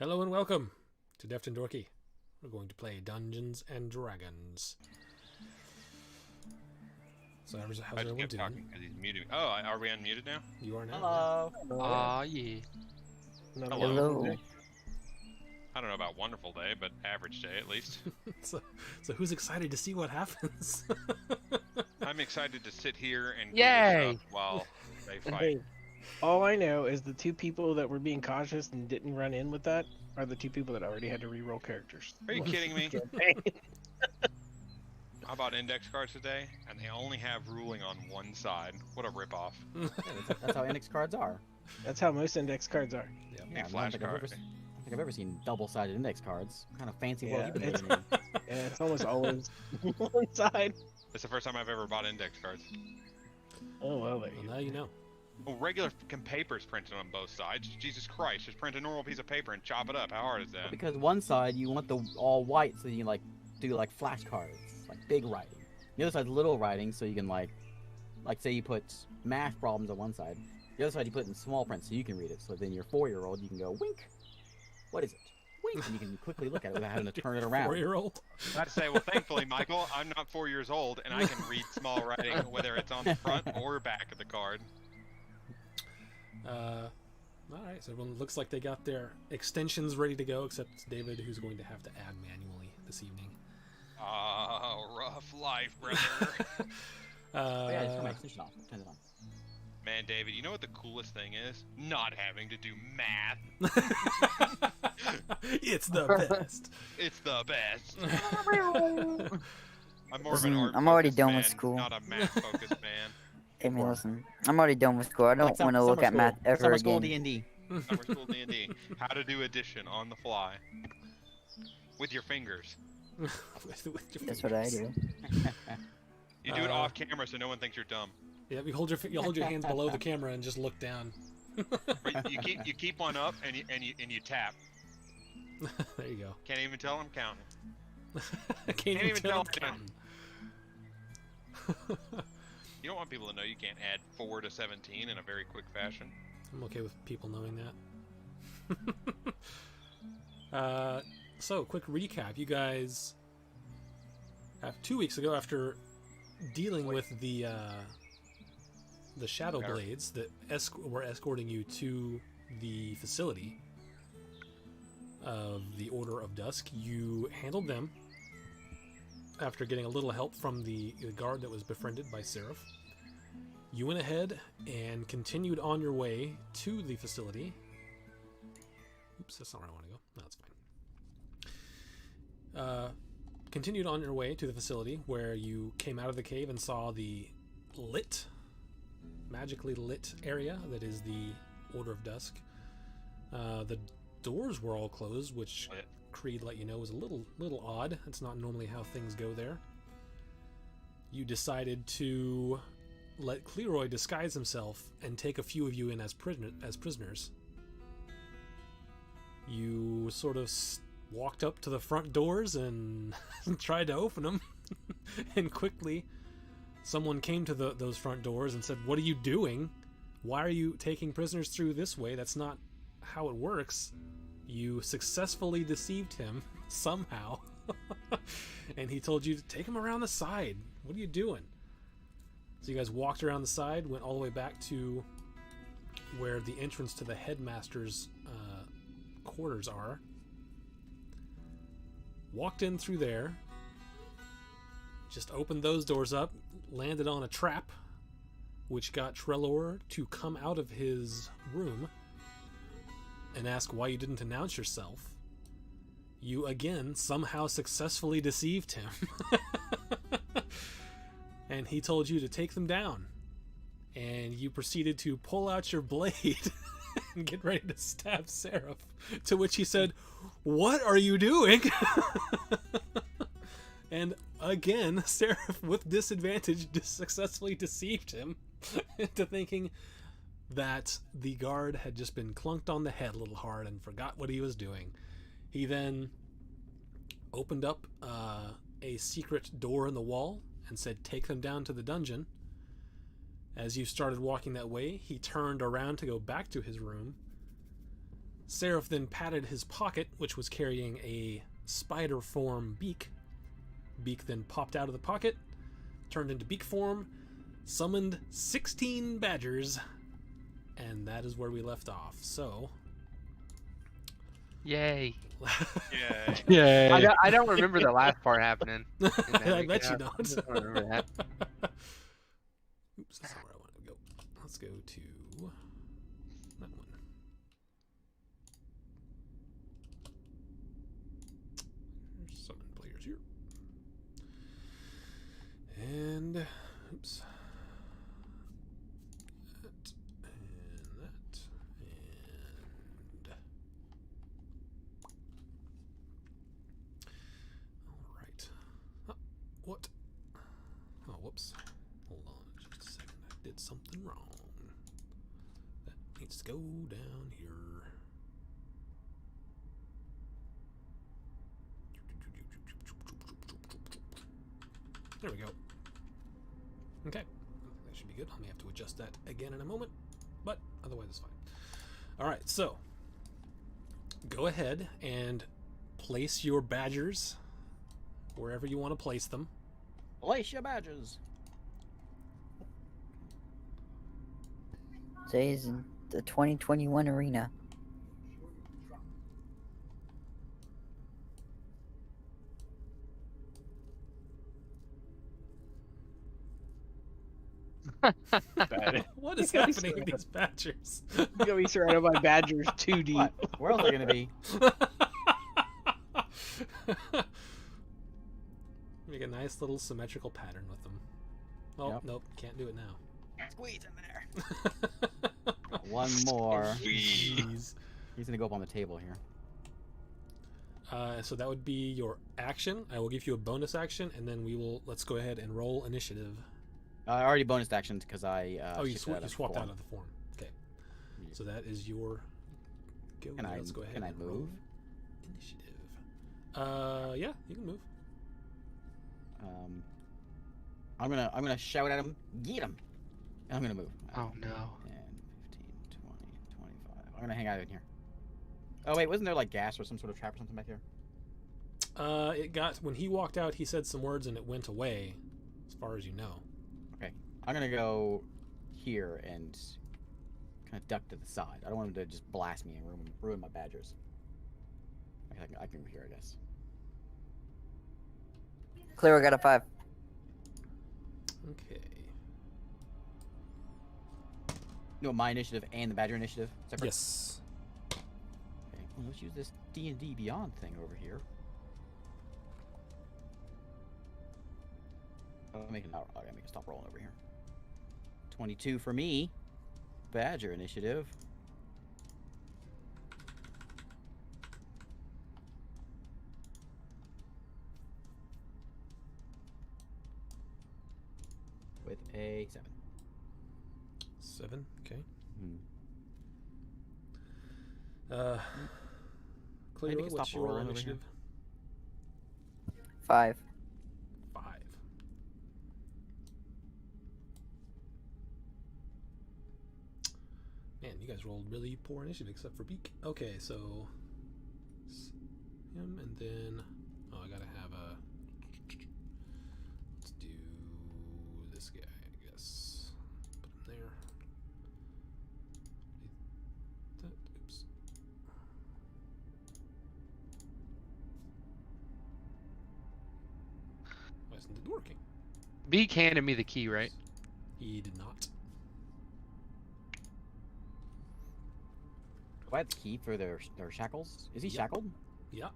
Hello and welcome to Deft and Dorky. We're going to play Dungeons and Dragons. So how's I everyone just kept doing? talking because he's muted. Oh, are we unmuted now? You are now. Hello. Yeah. Hello. I don't know about wonderful day, but average day at least. so who's excited to see what happens? I'm excited to sit here and Yay! Google stuff while they fight. Hey, all I know is the two people that were being cautious and didn't run in with that are the two people that already had to re-roll characters. Are you kidding me? Campaign. I bought index cards today, and they only have ruling on one side. What a ripoff. Yeah, that's how index cards are. That's how most index cards are. Yeah. Big I don't flash think I've card. ever, I don't think I've ever seen double-sided index cards. What kind of fancy Yeah, world you been it's- living in? Yeah, it's almost always one side. It's the first time I've ever bought index cards. Oh well, there Well, you now you know. Well, regular fucking paper's printed on both sides. Jesus Christ, just print a normal piece of paper and chop it up. How hard is that? Because one side you want the all white, so you can do flashcards, like big writing. The other side's little writing, so you can like say you put math problems on one side. The other side you put in small print, so you can read it. So then your 4-year-old, you can go wink. What is it? Wink, and you can quickly look at it without having to turn it around. 4-year-old. I have to say, well, thankfully, Michael, I'm not 4 years old, and I can read small writing, whether it's on the front or back of the card. All right, so everyone looks like they got their extensions ready to go, except David, who's going to have to add manually this evening. Oh, rough life, brother. Oh, yeah, just turn my extension off. Turn it on. Man, David, you know what the coolest thing is? Not having to do math. It's the best. It's the best. I'm more Listen, of an art I'm already focused done man, with school. not a math-focused man. Hey man, listen. I'm already done with school. I don't Like want to look summer at math school. ever Summer school again. D&D. Summer school D&D. How to do addition on the fly. With your fingers. With your That's what I fingers. do. You do it off camera so no one thinks you're dumb. Yeah, you hold your hands below the camera and just look down. Or you keep one up and you tap. There you go. Can't even tell I'm counting. I can't even tell I'm I'm counting. You don't want people to know you can't add 4 to 17 in a very quick fashion. I'm okay with people knowing that. So, quick recap. You guys, 2 weeks ago, after dealing with the Shadow Blades that were escorting you to the facility of the Order of Dusk, you handled them after getting a little help from the guard that was befriended by Seraph. You went ahead and continued on your way to the facility. Oops, that's not where I want to go. No, that's fine. Continued on your way to the facility where you came out of the cave and saw the magically lit area that is the Order of Dusk. The doors were all closed, which Creed let you know was a little odd. It's not normally how things go there. You decided to let Cleroy disguise himself and take a few of you in as prisoners. You sort of walked up to the front doors and tried to open them, and quickly someone came to those front doors and said, "What are you doing? Why are you taking prisoners through this way? That's not how it works." You successfully deceived him somehow, and he told you to take him around the side. What are you doing? So you guys walked around the side, went all the way back to where the entrance to the headmaster's quarters are. Walked in through there, just opened those doors up, landed on a trap, which got Trelawney to come out of his room and ask why you didn't announce yourself. You again somehow successfully deceived him. And he told you to take them down. And you proceeded to pull out your blade and get ready to stab Seraph. To which he said, "What are you doing?" And again, Seraph, with disadvantage, successfully deceived him into thinking that the guard had just been clunked on the head a little hard and forgot what he was doing. He then opened up a secret door in the wall and said, "Take them down to the dungeon." As you started walking that way, he turned around to go back to his room, Seraph then patted his pocket, which was carrying a spider form beak. Beak then popped out of the pocket, turned into beak form, summoned 16 badgers, and that is where we left off. So, Yay. Yeah. Yeah. I don't remember the last part happening. I bet you don't. I don't remember that. Oops, that's not where I wanted to go. Let's go to that one. There's 7 players here. And, oops. That, and that, and... Alright. What? Oh, whoops. Hold on just a second. I did something wrong. That needs to go down here. There we go. Okay. That should be good. I may have to adjust that again in a moment, but otherwise it's fine. Alright, so go ahead and place your badgers wherever you want to place them. Place your badges. Today's in the 2021 arena. Bad. What is Yeah, we happening saw with these badgers? You're gonna be surrounded by badgers too deep. What? Where else are they gonna be? Make a nice little symmetrical pattern with them. Oh, Yep. nope, can't do it now. Squeeze in there. One more. Jeez. He's gonna go up on the table here. So that would be your action. I will give you a bonus action, and then let's go ahead and roll initiative. I already bonus actions because I. Oh, you shifted out of swapped form. out of the form. Okay. So that is your go. Can I? Let's go ahead Can I and roll move? initiative. Yeah, you can move. I'm gonna shout at him. Get him. And I'm gonna move. Oh no. 10, 15, 20, 25. I'm gonna hang out in here. Oh wait, wasn't there like gas or some sort of trap or something back here? It got when he walked out. He said some words, and it went away, as far as you know. Okay. I'm gonna go here and kind of duck to the side. I don't want him to just blast me and ruin my badgers. I can go here, I guess. Clear, got a 5. Okay. No, my initiative and the badger initiative. Separate? Yes. Okay. Well, let's use this D&D Beyond thing over here. Oh, I gotta make a stop rolling over here. 22 for me. Badger initiative. With a 7. 7. Okay. Hmm. Cleo, Maybe we can what's stop your rolling over here. initiative? 5. 5. Man, you guys rolled really poor initiative except for Beak. Okay, so him and then I gotta have a. Let's do this guy, I guess. Put him there. Oops. Why isn't it working? Beak handed me the key, right? He did not. Do I have the key for their shackles? Is he Yep. shackled? Yeah.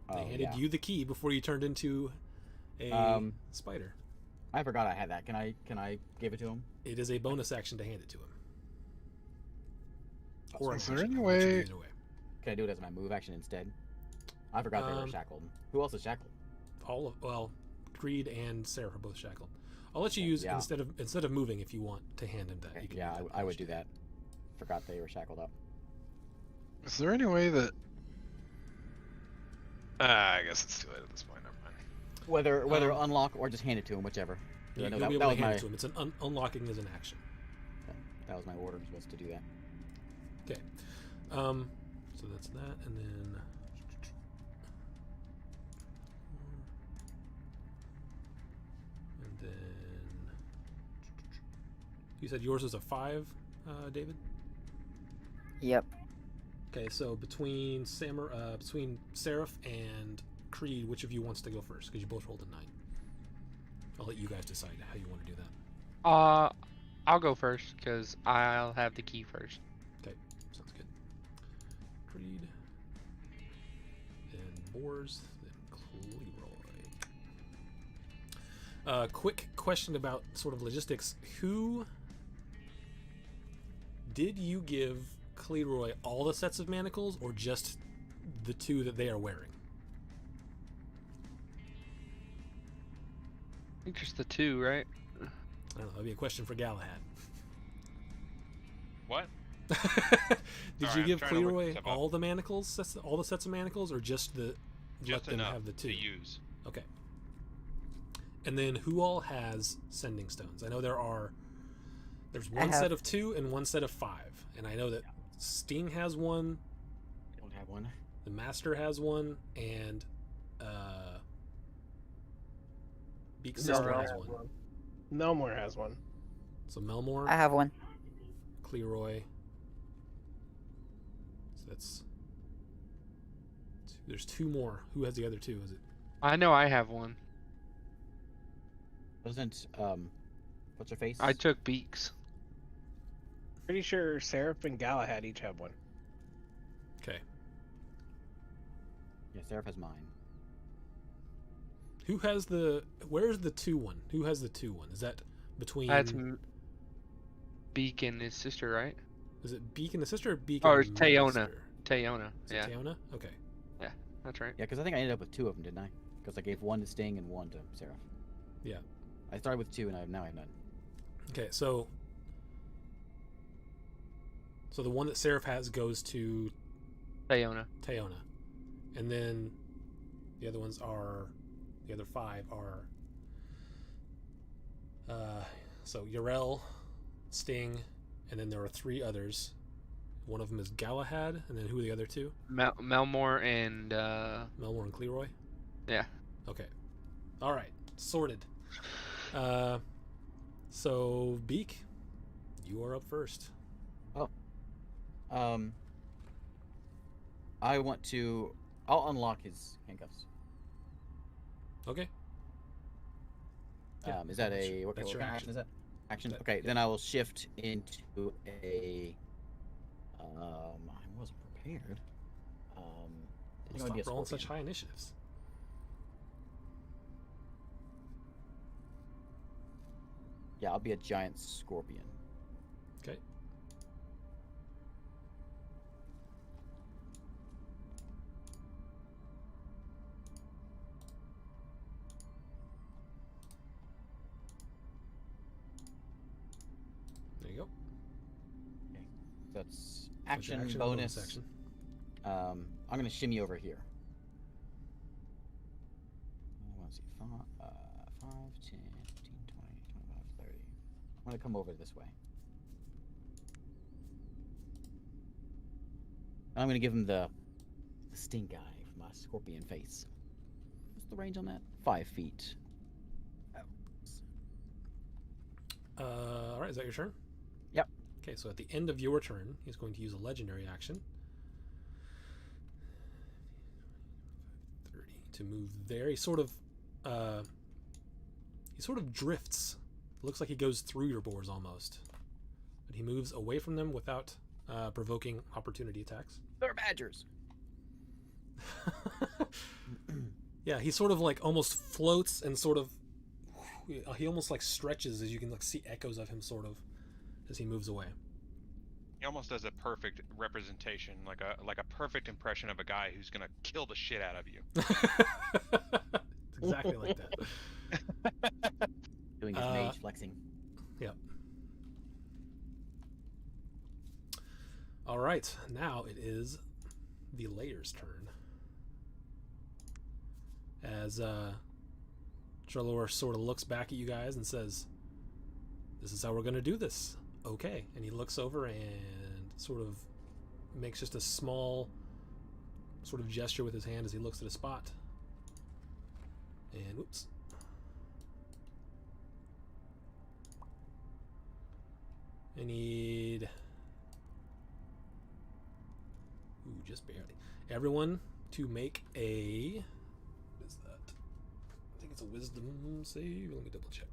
Oh, They handed yeah. you the key before you turned into a spider. I forgot I had that. Can I give it to him? It is a bonus action to hand it to him. Oh, Is an there action, any I'll let you way- do either way. Can I do it as my move action instead? I forgot they were shackled. Who else is shackled? Creed and Sarah are both shackled. I'll let you use Yeah. instead of moving if you want to hand him that. Okay, You can yeah, use I would do initiative. that. Forgot they were shackled up. Is there any way that? I guess it's too late at this point. Never mind. Whether unlock or just hand it to him, whichever. You'll No, be that able to was hand my it to him. It's an unlocking is an action. that was my order, was to do that. Okay. So So that's that, and then you said yours was a 5, David? Yep. Okay, so between Seraph and Creed, which of you wants to go first? Because you both rolled a 9. I'll let you guys decide how you want to do that. I'll go first because I'll have the key first. Okay, sounds good. Creed, then Boars, then Cleroy. Quick question about sort of logistics. Who did you give Cleroy all the sets of manacles, or just the 2 that they are wearing? I think just the 2, right? I don't know. That'd be a question for Galahad. What? Did Sorry, you I'm give trying to look Cleroy stuff up. all the manacles, all the sets of manacles, or just let Just them enough have the 2? to use. Okay. And then who all has sending stones? I know there's one have- set of 2 and one set of 5, and I know that Sting has one, I don't have one. the Master has one, and Beak's sister Melmore has has one. one. Melmore has one. So Melmore, I have one. Cleroy. So that's there's 2 more. Who has the other 2? Is it? I know I have one. Doesn't what's her face? I took Beaks. Pretty sure Seraph and Galahad each have one. Okay. Yeah, Seraph has mine. Who has where's the 2 one? Who has the 2 one? Is that between That's Beak and his sister, right? Is it Beak and the sister or Beak Oh, and it's the Tayona. master? Tayona. Is it Yeah, Tayona? Okay. that's right. Yeah, because I think I ended up with 2 of them, didn't I? Because I gave 1 to Sting and 1 to Seraph. Yeah. I started with 2 and now I have none. Okay, so the one that Seraph has goes to Tayona. Tayona. And then the other 5 are so Yrel, Sting, and then there are 3 others. One of them is Galahad, and then who are the other 2? Melmore and Melmore and Cleroy? yeah. Okay. Alright. Sorted. So Beak, you are up first. I'll unlock his handcuffs. Okay. Yeah, Is that that's- what that's kind your of action. action is that? Action. That- Okay, yeah. then I will shift into a. I wasn't prepared. I think it would be a Stop rolling scorpion. such high initiatives. Yeah, I'll be a giant scorpion. Okay. There you go. That's That's your action, bonus. action. I'm gonna shimmy over here. Let's see, 5, 10, 15, 20, 25, 30. I'm gonna come over this way. I'm gonna give him the stink eye for my scorpion face. What's the range on that? 5 feet. All right, is that your turn? Yep. Okay, so at the end of your turn, he's going to use a legendary action. 30 to move there. He sort of drifts. Looks like he goes through your boars almost, but he moves away from them without provoking opportunity attacks. They're badgers. Yeah, he sort of like almost floats and sort of he almost like stretches, as you can like see echoes of him sort of as he moves away. He almost does a perfect representation, like a perfect impression of a guy who's gonna kill the shit out of you. It's exactly like that. Doing his mage flexing. Yep. All right, now it is the Layer's turn. As Trelawney sort of looks back at you guys and says, "This is how we're going to do this." Okay. And he looks over and sort of makes just a small sort of gesture with his hand as he looks at a spot. And whoops. I need... Ooh, just barely. Everyone to make a... What is that? I think it's a wisdom save. Let me double check.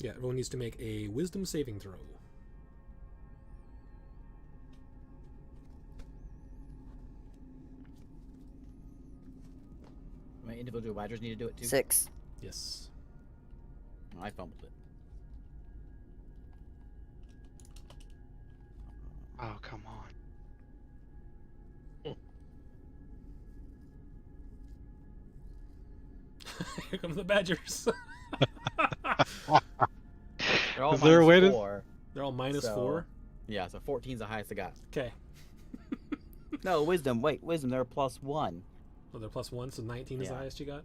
Yeah, everyone needs to make a wisdom saving throw. My individual badgers need to do it too. 6. Yes. Oh, I fumbled it. Oh, come on. Here come the Badgers. They're all Is there a minus way to- 4. They're all minus So- 4. Yeah, so 14's the highest I got. Okay. No, wisdom. Wait, wisdom. They're +1. Oh, they're +1, so 19 is the Yeah. highest you got?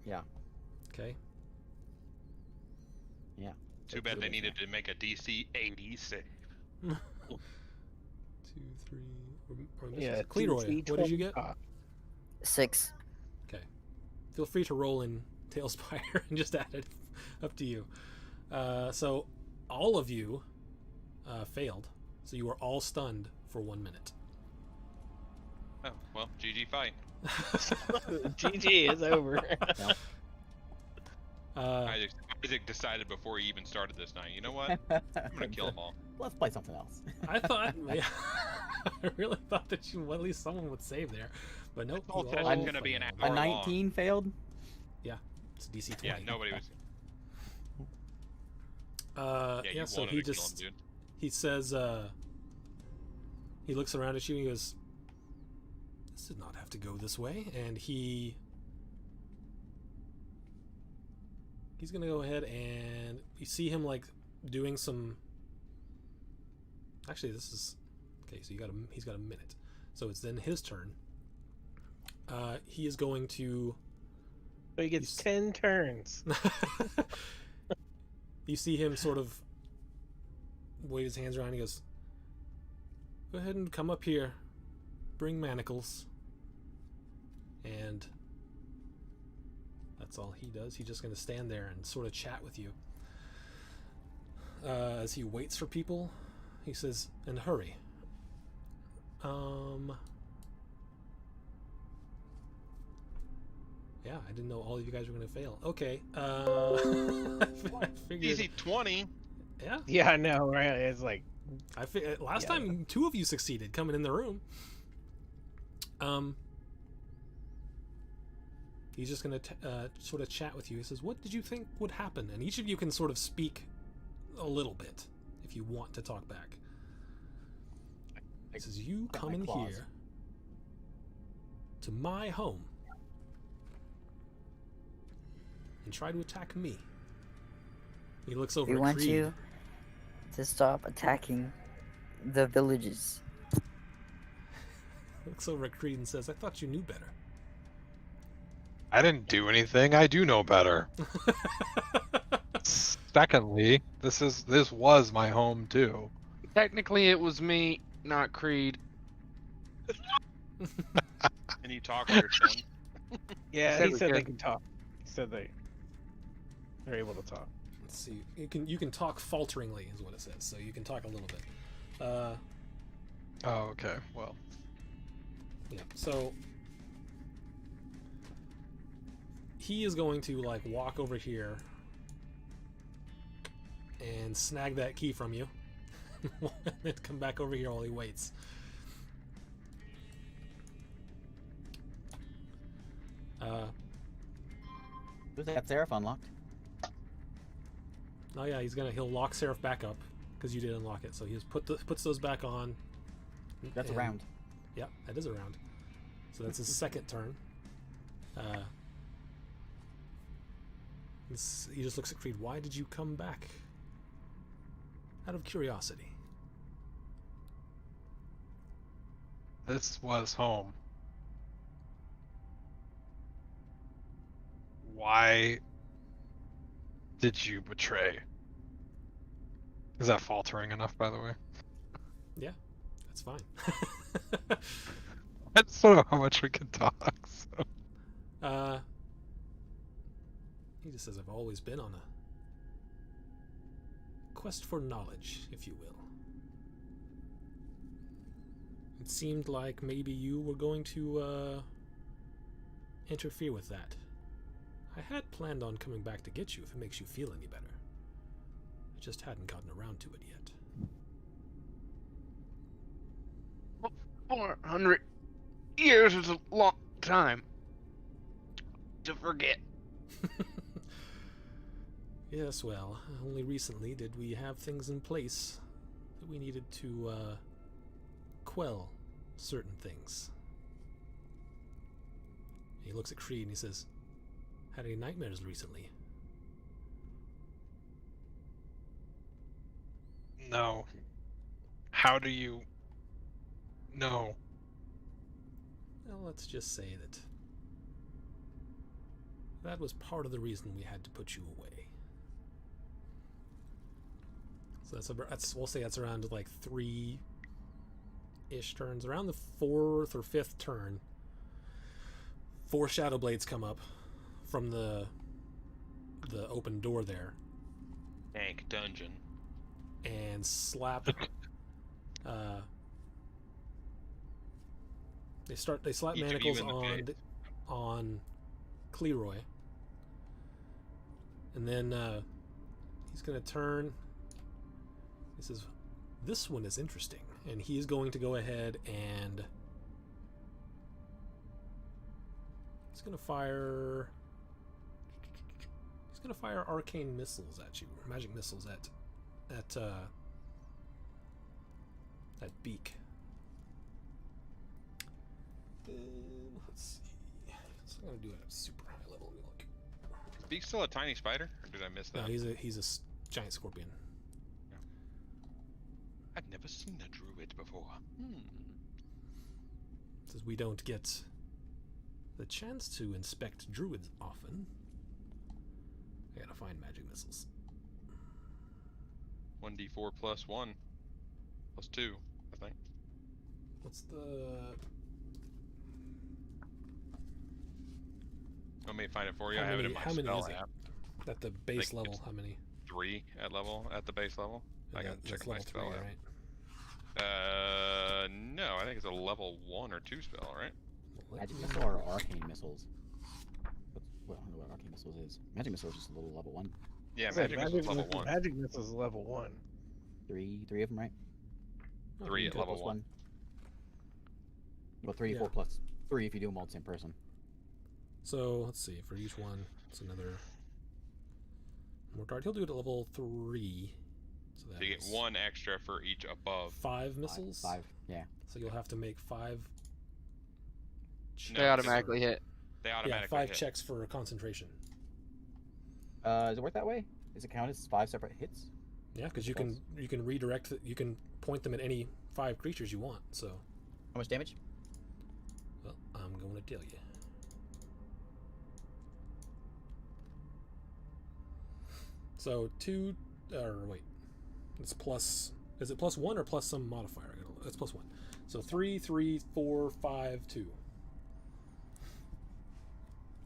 Yeah. Okay. Too bad they needed to make a DC 80 save. 2, 3... Or Yeah, Cleroy, DC what did you get? 20. 6. Feel free to roll in Tailspire and just add it. Up to you. So, all of you failed. So you are all stunned for 1 minute. Oh, well, GG fight. GG is over. Isaac decided before he even started this night, you know what? I'm gonna kill them all. Let's play something else. I thought... I really thought that at least someone would save there. But nope. whole you session's all gonna be an failed. hour A long. 19 failed? It's DC 20. Yeah, nobody was. Yeah, You so wanted he to kill him, just... dude. He says, he looks around at you and he goes, this did not have to go this way. And he's gonna go ahead and you see him like doing some, actually this is, okay, so he's got a minute. So it's then his turn. He is going to, So he gets 10 turns. you see him sort of wave his hands around and he goes, go ahead and come up here, bring manacles. And that's all he does. He's just going to stand there and sort of chat with you. As he waits for people, he says, and hurry. Yeah, I didn't know all of you guys were going to fail. Okay. I figured, Easy 20. yeah. Yeah, I know, right? It's like, Last Yeah. time 2 of you succeeded coming in the room. He's just gonna sort of chat with you. He says, "What did you think would happen?" And each of you can sort of speak a little bit if you want to talk back. He says, "You Got come my in claws. here to my home and try to attack me." He looks over We at want Creed. you to stop attacking the villages. Looks over at Creed and says, "I thought you knew better." I didn't do anything. I do know better. Secondly, this was my home too. Technically, it was me, not Creed. And you talk with your son. yeah, Said he we said they could. can talk. He said they're able to talk. Let's see. You can talk falteringly, is what it says. So you can talk a little bit. Oh, okay. Well, Yeah. So he is going to like walk over here and snag that key from you, and then come back over here while he waits. Who's that Seraph unlocked? Oh yeah, he'll lock Seraph back up because you did unlock it. So he just puts those back on. That's a and- round. Yeah, that is a round. So that's his second turn. He just looks at Creed. Why did you come back? Out of curiosity. this was home, why did you betray? Is that faltering enough, by the way? Yeah, that's fine. I just don't know how much we can talk. So. He just says, I've always been on a quest for knowledge, if you will. It seemed like maybe you were going to interfere with that. I had planned on coming back to get you if it makes you feel any better. I just hadn't gotten around to it yet. 400 years is a long time to forget. Yes, well, only recently did we have things in place that we needed to quell certain things. He looks at Creed and he says, had any nightmares recently? No. How do you know? Well, let's just say that was part of the reason we had to put you away. So we'll say that's around like 3-ish turns. Around the 4th or 5th turn, 4 shadow blades come up from the open door there Dank dungeon. and slap. They slap Each of manacles you in the on Cleroy, and then he's gonna turn. He says, "This one is interesting," and he's going to go ahead and he's gonna fire. He's gonna fire arcane missiles at you, or magic missiles at Beak. Let's see. So I'm gonna do it at super high level. Let me look. Is Beak still a tiny spider, or did I miss that? No, he's a giant scorpion. I've never seen a druid before. Says we don't get the chance to inspect druids often. I gotta find magic missiles. 1d4 plus 1 plus 2, I think. What's the? Want me to find it for you? How I have it many- in my how many spell is it? app. At the base think level, it's- how many? 3 at the base level. I gotta That's check my level 3, spell app. right? No, I think it's a level 1 or 2 spell, right? Magic missile or arcane missiles? Well, I don't know what arcane missiles is. Magic missile is just a little level 1. Yeah, I said magic missile is level 1. Magic missile is level 1. Three of them, right? Oh, 3 you at got level Plus 1. Well, 3, Yeah. 4 plus 3 if you do them all the same person. So let's see. For each one, it's another. Mortard. He'll do it at level 3. So that So you get is 1 extra for each above. 5 missiles. 5, yeah. So you'll have to make 5. No, They automatically hit. They Yeah, automatically 5 hit. checks for concentration. Does it work that way? Does it count as 5 separate hits? Yeah, because you can redirect. You can point them at any 5 creatures you want. So, How much damage? well, I'm going to tell you. So 2, or wait, it's plus. Is it plus 1 or plus some modifier? It's plus 1. So 3, 3, 4, 5, 2.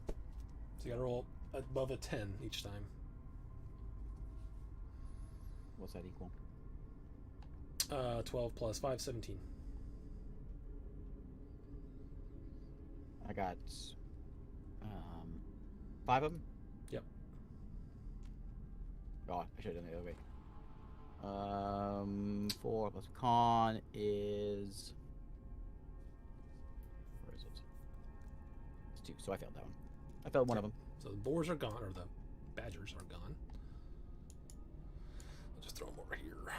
So you gotta roll above a 10 each time. What's that equal? 12 plus 5, 17. I got 5 of them? Yep. Oh, I should have done it the other way. 4 plus con is... Where is it? It's 2, so I failed that one. I failed one of them. So the boars are gone, or the badgers are gone. I'll just throw them over here.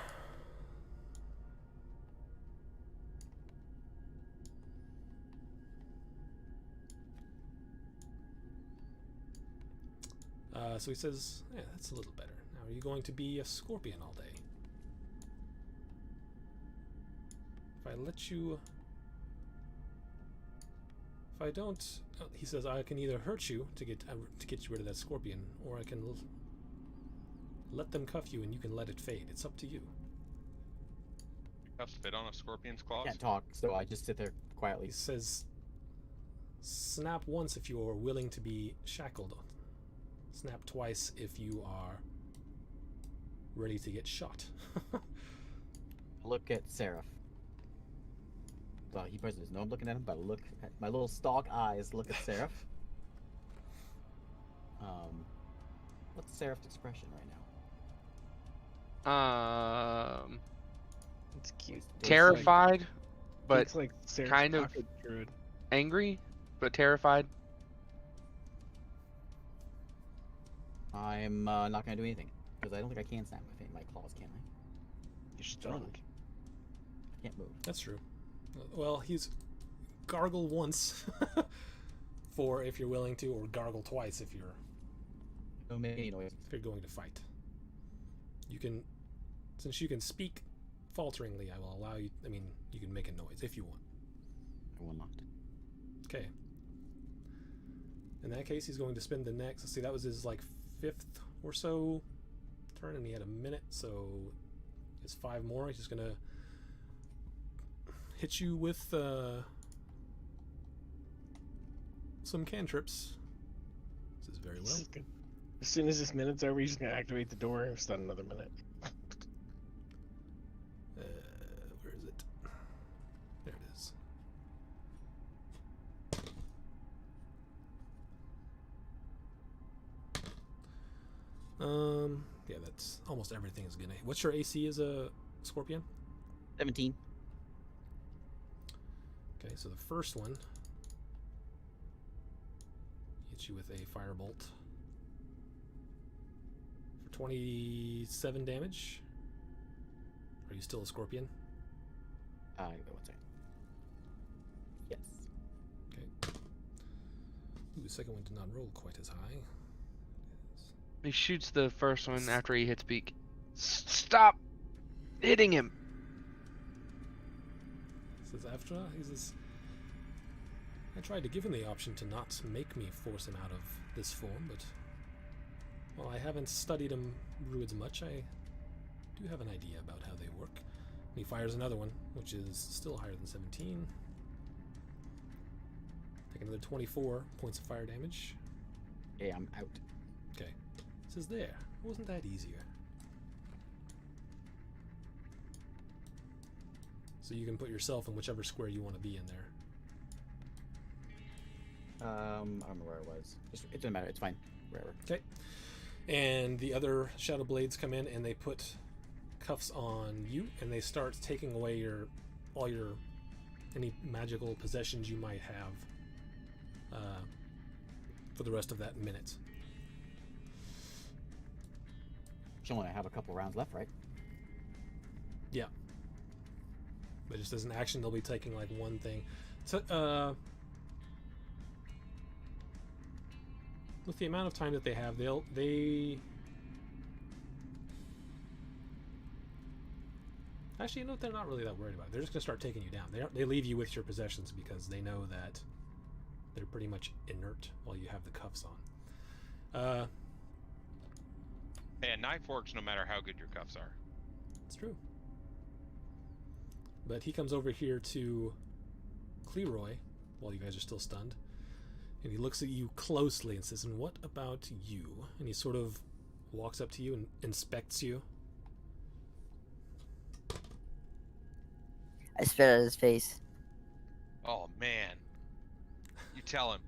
So he says, yeah, that's a little better. Now, are you going to be a scorpion all day? If I let you If I don't, he says, I can either hurt you to get you rid of that scorpion, or I can let them cuff you and you can let it fade. It's up to you. Cuffs fit on a scorpion's claws? Can't talk, so I just sit there quietly. He says, snap once if you are willing to be shackled. Snap twice if you are ready to get shot. Look at Seraph. Well, he probably doesn't know I'm looking at him, but I look at my little stalk eyes. Look at Seraph. What's Seraph's expression right now? It's cute. Terrified, but It's like Sarah's kind of pocket druid. angry, but terrified. I'm not gonna do anything because I don't think I can snap my claws, can I? You're stunned. I can't move. That's true. Well, he's gargle once for if you're willing to, or gargle twice if you're Don't make any noise. going to fight. You can, since you can speak falteringly, I will allow you. I mean, you can make a noise if you want. I will not. Okay. In that case, he's going to spend the next. Let's see, that was his like 5th or so turn, and he had a minute, so it's 5 more. He's just gonna hit you with some cantrips. This is very well. This is good. As soon as this minute's over, he's just gonna activate the door and stun another minute. Where is it? There it is. Yeah, that's almost everything is gonna. What's your AC as a scorpion? 17. Okay, so the first one hits you with a firebolt for 27 damage. Are you still a scorpion? One second. Yes. Okay. Ooh, the second one did not roll quite as high. He shoots the first one after he hits beak. Stop hitting him. Says after he says, I tried to give him the option to not make me force him out of this form, but while I haven't studied him druids much, I do have an idea about how they work. And he fires another one, which is still higher than 17. Take another 24 points of fire damage. Yeah, I'm out. Okay. Says there. Wasn't that easier? So you can put yourself in whichever square you want to be in there. I don't know where I was. It doesn't matter. It's fine. Wherever. Okay. And the other Shadow Blades come in and they put cuffs on you and they start taking away any magical possessions you might have for the rest of that minute. You only have a couple rounds left, right? Yeah. But just as an action, they'll be taking like one thing. So, with the amount of time that they have, they actually, you know what? They're not really that worried about it. They're just gonna start taking you down. They leave you with your possessions because they know that they're pretty much inert while you have the cuffs on. And knife works no matter how good your cuffs are. It's true. But he comes over here to Cleroy while you guys are still stunned. And he looks at you closely and says, and what about you? And he sort of walks up to you and inspects you. I spit at his face. Oh man. You tell him.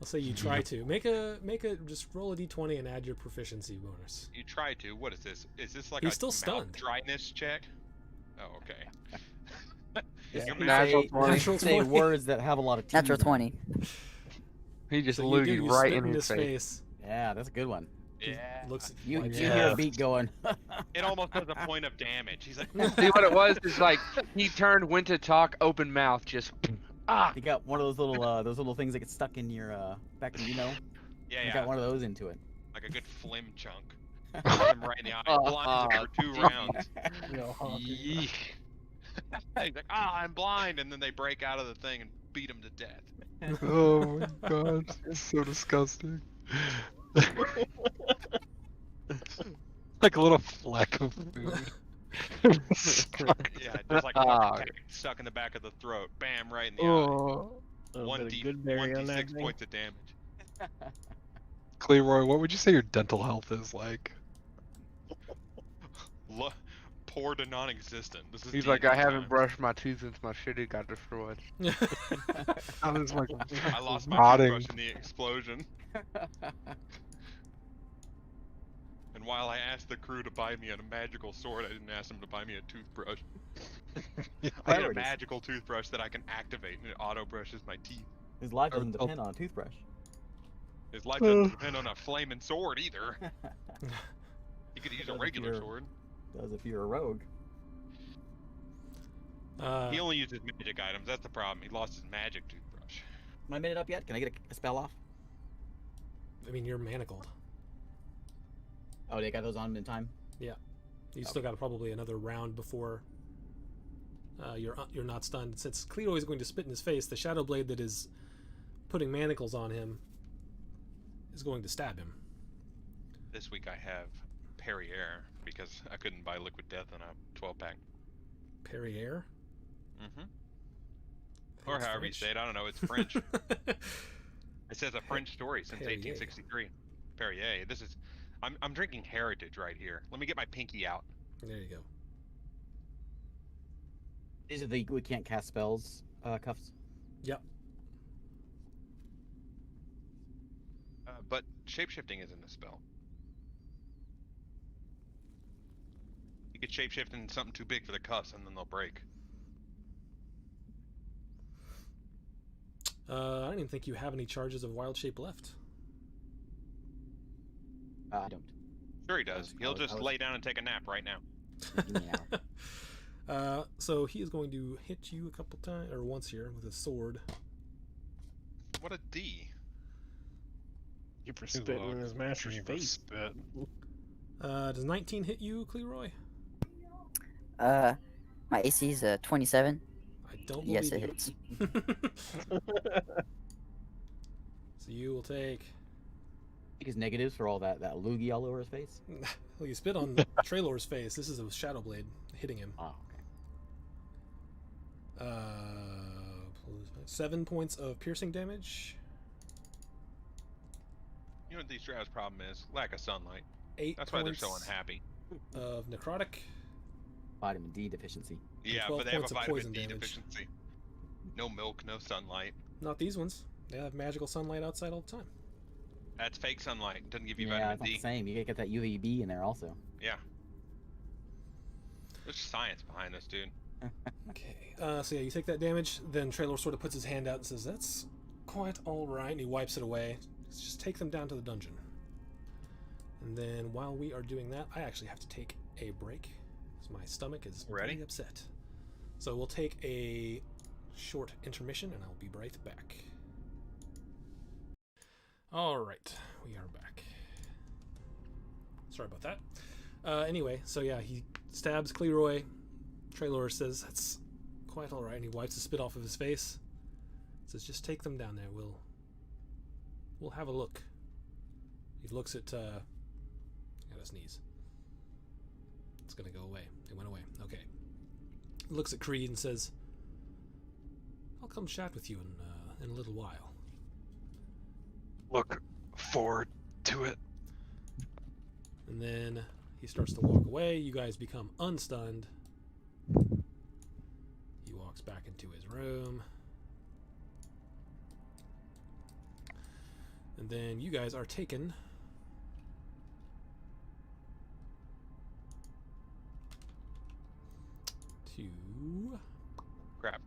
I'll say you try to. Make a just roll a d20 and add your proficiency bonus. You try to. What is this? Is this like He's a still mouth stunned. dryness check? Oh, okay. Yeah. Your Natural Say- 20. Natural say 20. words that have a lot of T's Natural in them. 20. He just So looted you right spit in his face. Yeah, that's a good one. Yeah. Looks You, like you Yeah. hear a beat going. It almost does a point of damage. He's like, See what it was? Is like he turned, went to talk, open mouth, just ah. You got one of those little things that get stuck in your back, you know. yeah, You yeah, got one of those into it. like a good flim chunk. Hit him right in the eye. Blinds him for 2 rounds. You know, honking. Yeesh. He's like, I'm blind, and then they break out of the thing and beat him to death. Oh my god, it's so disgusting. Like a little fleck of food. Yeah, just like a Ah. fucking tag stuck in the back of the throat. Bam, right in the eye. Oh. A little bit of good berry on that 1d6 thing. points of damage. Clayroy, what would you say your dental health is like? Poor to non-existent. This is He's D&D like, I haven't times. brushed my teeth since my shitty got destroyed. I was like I lost my rotting. toothbrush in the explosion. And while I asked the crew to buy me a magical sword, I didn't ask them to buy me a toothbrush. I get a Priorities. magical toothbrush that I can activate and it auto brushes my teeth. His life doesn't depend on a toothbrush. His life doesn't depend on a flaming sword either. Does He could use a Does if regular you're- sword. if you're a rogue. He only uses magic items. That's the problem. He lost his magic toothbrush. Am I made it up yet? Can I get a spell off? I mean, you're manacled. Oh, they got those on in time. You still got probably another round before you're not stunned. Since Cleo is going to spit in his face, the shadow blade that is putting manacles on him is going to stab him. This week I have Perrier because I couldn't buy Liquid Death in a 12-pack. Perrier? Mm-hmm. Or however you say it. I don't know. It's French. It says a French story since Perrier. 1863. Perrier. This is... I'm drinking heritage right here. Let me get my pinky out. There you go. These are the we can't cast spells cuffs. Yep. But shapeshifting isn't a spell. You could shapeshift into something too big for the cuffs and then they'll break. I don't even think you have any charges of wild shape left. I don't. Sure he does. He'll just I was- lay down and take a nap right now. Give me now. So he is going to hit you a couple times, or once here, with his sword. What a D. You for spitting in his master's face. Spit. Does 19 hit you, Cleroy? My AC is 27. I don't Yes, believe it you. hits. So you will take... Take his negatives for all that loogie all over his face. Well, you spit on Traylor's face. This is a shadow blade hitting him. Oh, okay. 7 points of piercing damage. You know what these drabs' problem is? Lack of sunlight. 8 That's why they're points so unhappy. of necrotic. Vitamin D deficiency. Yeah, 12 but they have a points of vitamin poison D damage. deficiency. No milk, no sunlight. Not these ones. They have magical sunlight outside all the time. That's fake sunlight. Doesn't give you Yeah, vitamin it's not D. the same. You gotta get that UVB in there also. Yeah. There's science behind this, dude. Okay. So yeah, you take that damage. Then Traylor sort of puts his hand out and says, "That's quite all right." And he wipes it away. Just take them down to the dungeon. And then while we are doing that, I actually have to take a break because my stomach is Ready? very upset. So we'll take a short intermission, and I'll be right back. All right, we are back. Sorry about that. Anyway, so yeah, he stabs Cleroy. Traylor says, "That's quite all right," and he wipes the spit off of his face. Says, "Just take them down there. We'll have a look." He looks at. I gotta sneeze. It's gonna go away. It went away. Okay. He looks at Creed and says, "I'll come chat with you in a little while." Look forward to it. And then he starts to walk away. You guys become unstunned. He walks back into his room. And then you guys are taken to... Crap.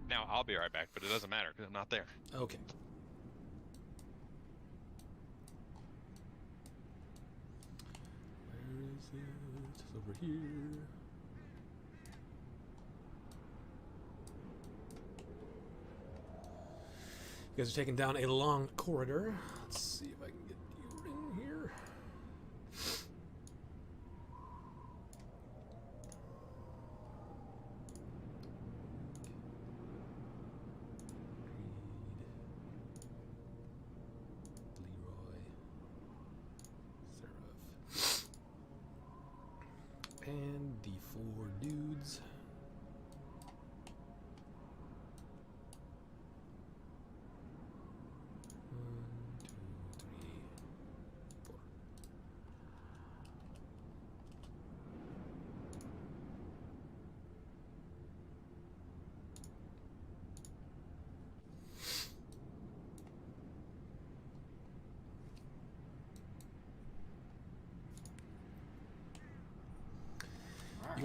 Now, I'll be right back, but it doesn't matter because I'm not there. Okay. Where is it? It's over here. You guys are taking down a long corridor. Let's see if I can get you in here.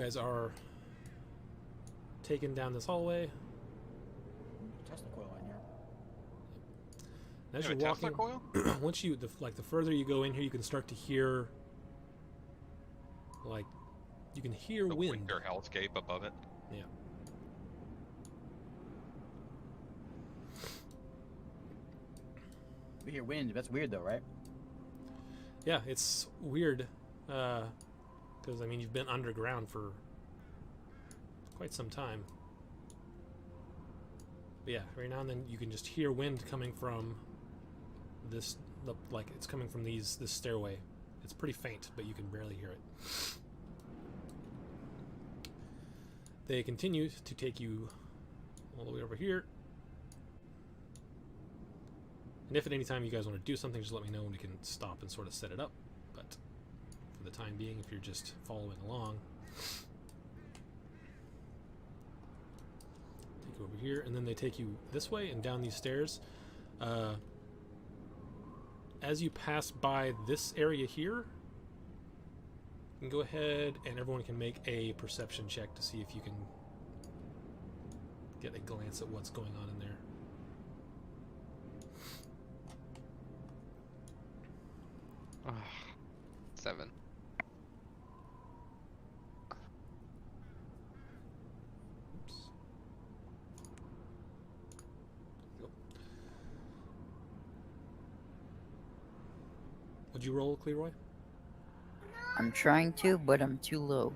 guys are taken down this hallway. Tesla coil in here. As You you're have a Tesla walking, coil? once you the further you go in here, you can start to hear, like, you can hear The wind. winter hellscape above it. Yeah. We hear wind. That's weird though, right? Yeah, it's weird, because I mean you've been underground for quite some time. But yeah, every now and then you can just hear wind coming from this, like it's coming from this stairway. It's pretty faint, but you can barely hear it. They continue to take you all the way over here. And if at any time you guys want to do something, just let me know and we can stop and sort of set it up. But for the time being, if you're just following along, take you over here, and then they take you this way and down these stairs. As you pass by this area here, you can go ahead and everyone can make a perception check to see if you can get a glance at what's going on in there. Ah, 7. Oops. Go. Would you roll, Cleroy? I'm trying to, but I'm too low.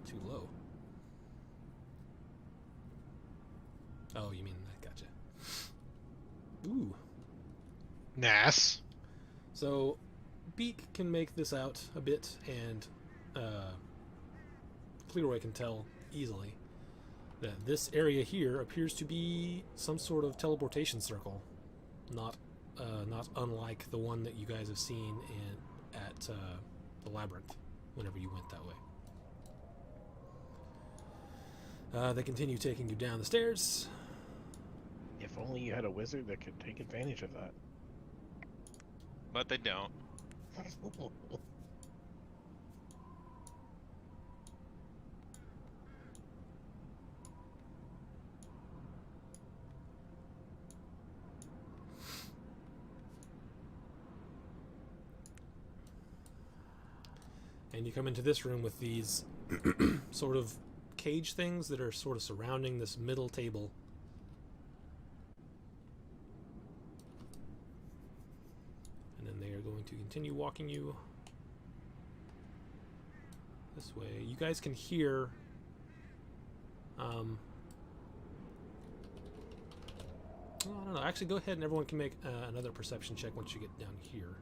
Too low. Oh, you mean I gotcha. Ooh. Nas. So, Beak can make this out a bit, and Cleroy can tell easily that this area here appears to be some sort of teleportation circle, not unlike the one that you guys have seen at the labyrinth whenever you went that way. They continue taking you down the stairs. If only you had a wizard that could take advantage of that. But they don't. And you come into this room with these sort of cage things that are sort of surrounding this middle table. And then they are going to continue walking you this way. You guys can hear well, I don't know. Actually, go ahead and everyone can make another perception check once you get down here.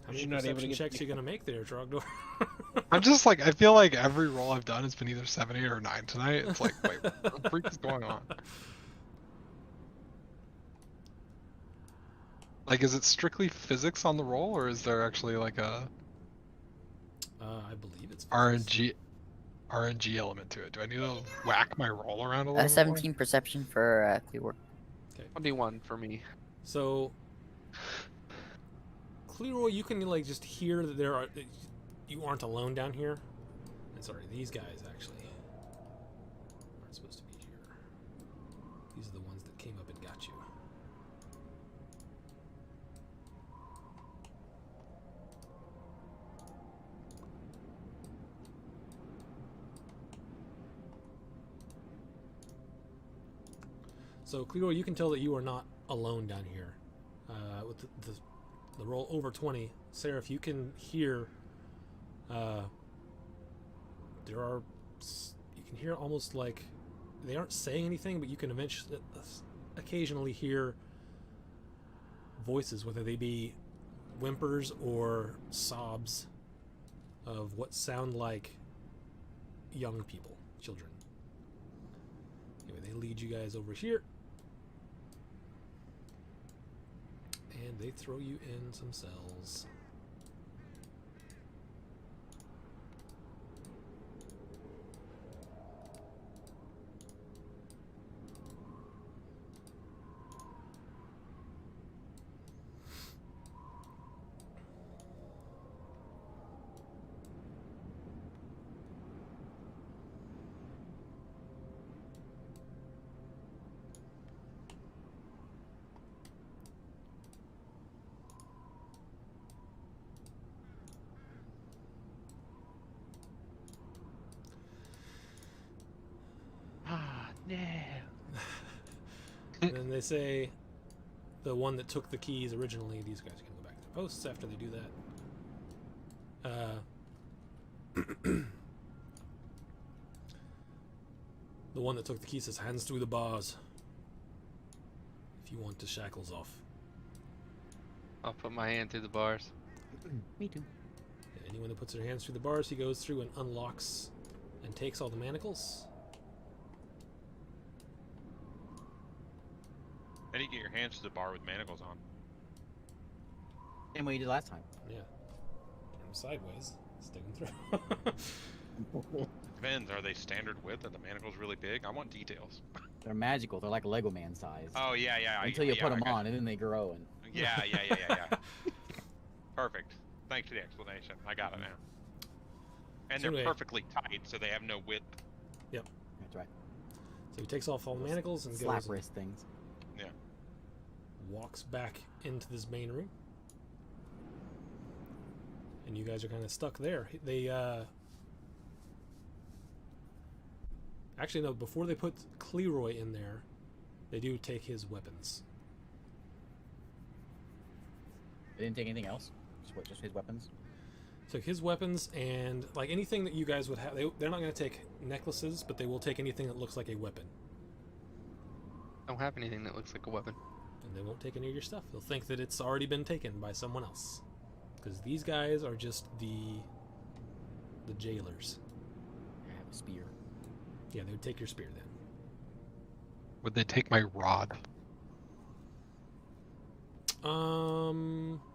How many You're not able to perception get checks the- you gonna make there, Trogdor? I'm just like, I feel like every roll I've done has been either 7, 8, or 9 tonight. It's like, wait, what the freak is going on? Like, is it strictly physics on the roll, or is there actually like a I believe it's RNG element to it? Do I need to whack my roll around a little bit more? 17 perception for Clearwork. 21 for me. So, Cleroy, you can like just hear that you aren't alone down here. And sorry, these guys actually aren't supposed to be here. These are the ones that came up and got you. So, Cleroy, you can tell that you are not alone down here. With the roll over 20, Sarah, if you can hear, you can hear almost like they aren't saying anything, but you can eventually, occasionally hear voices, whether they be whimpers or sobs of what sound like young people, children. Anyway, they lead you guys over here. And they throw you in some cells. No. And then they say the one that took the keys originally, these guys can go back to posts after they do that. The one that took the keys says, hands through the bars. If you want the shackles off. I'll put my hand through the bars. Me too. And anyone that puts their hands through the bars, he goes through and unlocks and takes all the manacles. How do you get your hands to the bar with manacles on? Same way you did last time. Yeah. And sideways. Stick them through. Depends. Are they standard width? Are the manacles really big? I want details. They're magical. They're like Lego Man size. Oh yeah. Until you yeah, put them I got on, and then they grow. And you. Yeah. Perfect. Thanks for the explanation. I got it now. And So they're anyway- perfectly tight, so they have no width. that's right. So he takes off all the manacles and Slap goes wrist things. walks back into this main room. And you guys are kind of stuck there. They, actually, no, before they put Cleroy in there, they do take his weapons. They didn't take anything else. Just his weapons. Took his weapons and, like, anything that you guys would have. They're not going to take necklaces, but they will take anything that looks like a weapon. I don't have anything that looks like a weapon. And they won't take any of your stuff. They'll think that it's already been taken by someone else. Because these guys are just the jailers. I have a spear. Yeah, they would take your spear then. Would they take my rod?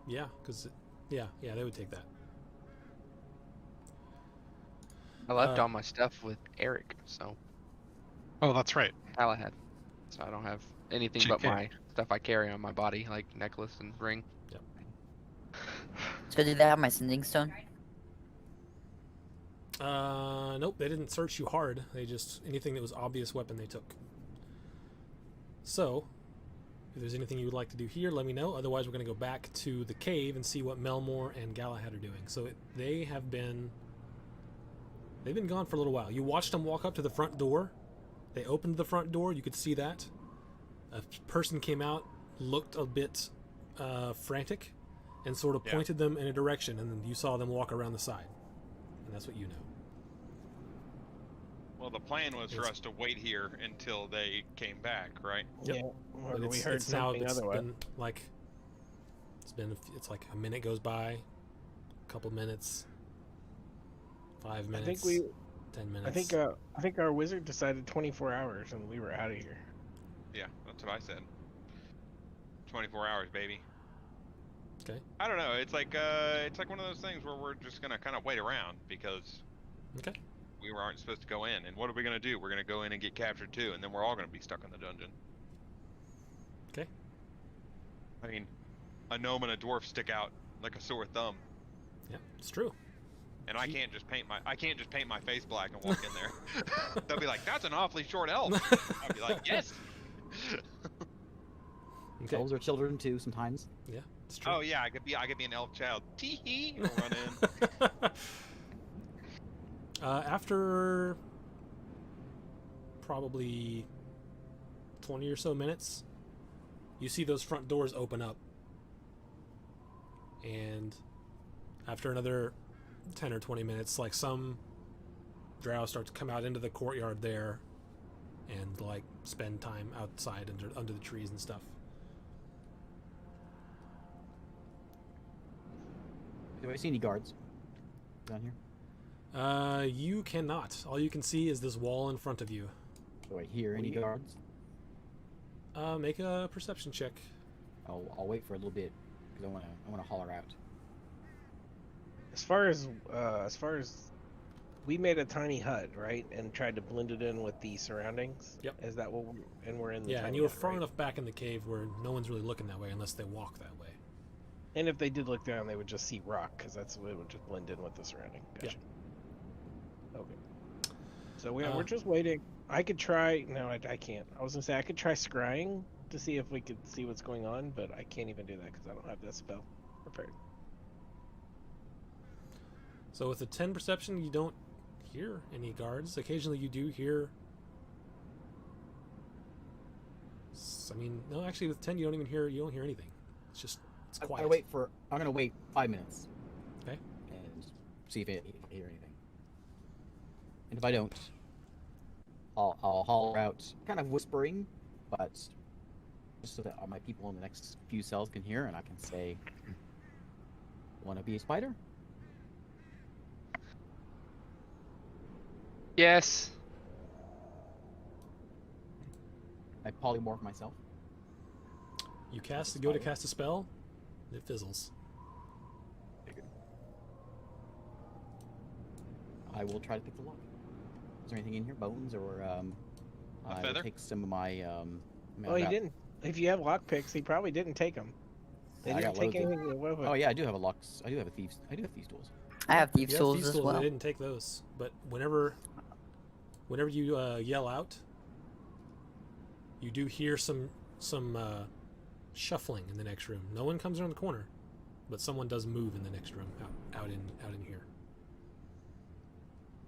Yeah, because, yeah, they would take that. I left all my stuff with Eric, so Oh, that's right. Galahad. So I don't have anything but my stuff I carry on my body, like necklace and ring. So did they have my sending stone? Nope, they didn't search you hard. They just, anything that was obvious weapon they took. So, if there's anything you would like to do here, let me know. Otherwise, we're going to go back to the cave and see what Melmore and Galahad are doing. So they've been gone for a little while. You watched them walk up to the front door. They opened the front door. You could see that. A person came out, looked a bit frantic, and sort of pointed them in a direction, and then you saw them walk around the side. And that's what you know. Well, the plan was for us to wait here until they came back, right? Yep. Yeah. But Or we heard something otherwise. been like it's like a minute goes by, a couple minutes, 5 minutes, 10 minutes. I think our wizard decided 24 hours and we were out of here. Yeah, that's what I said. 24 hours, baby. Okay. I don't know. It's like one of those things where we're just gonna kind of wait around because Okay. we aren't supposed to go in. And what are we gonna do? We're gonna go in and get captured too, and then we're all gonna be stuck in the dungeon. Okay. I mean, a gnome and a dwarf stick out like a sore thumb, Yeah, it's true. and I can't just paint my face black and walk in there. They'll be like, "That's an awfully short elf." I'll be like, "Yes." Okay. Elves are children too sometimes. Yeah, it's true. Oh yeah, I could be an elf child. Tee hee. Run in. After probably 20 or so minutes, you see those front doors open up. And after another 10 or 20 minutes, like some drow start to come out into the courtyard there and like spend time outside under the trees and stuff. Do I see any guards down here? You cannot. All you can see is this wall in front of you. Do I hear any guards? Make a perception check. I'll wait for a little bit because I wanna holler out. As far as we made a tiny hut, right, and tried to blend it in with the surroundings. Yep. Is that what? We're in. The Yeah, and tiny you were hut, far right? enough back in the cave where no one's really looking that way unless they walk that way. And if they did look down, they would just see rock because it would just blend in with the surrounding. Gotcha. Okay. So we're just waiting. I could try. No, I can't. I was gonna say I could try scrying to see if we could see what's going on, but I can't even do that because I don't have that spell prepared. So with a 10 perception, you don't hear any guards. Occasionally you do hear locks. I mean, no, actually, with 10, you don't hear anything. It's quiet. I'm gonna wait 5 minutes. Okay. And see if I hear anything. And if I don't, I'll holler out, kind of whispering, but just so that all my people in the next few cells can hear, and I can say, "Want to be a spider?" Yes. I polymorph myself. You go to cast a spell, it fizzles. I will try to pick the lock. Is there anything in here? Bones or I will feather? take some of my Oh, he didn't. If you have lockpicks, he probably didn't take them. They I didn't got take loads of- anything away with Oh yeah, I do have a locks. I do have thieves tools. I have thieves You have tools thieves as tools, well. They didn't take those. But whenever you yell out, you do hear some shuffling in the next room. No one comes around the corner, but someone does move in the next room, out in here.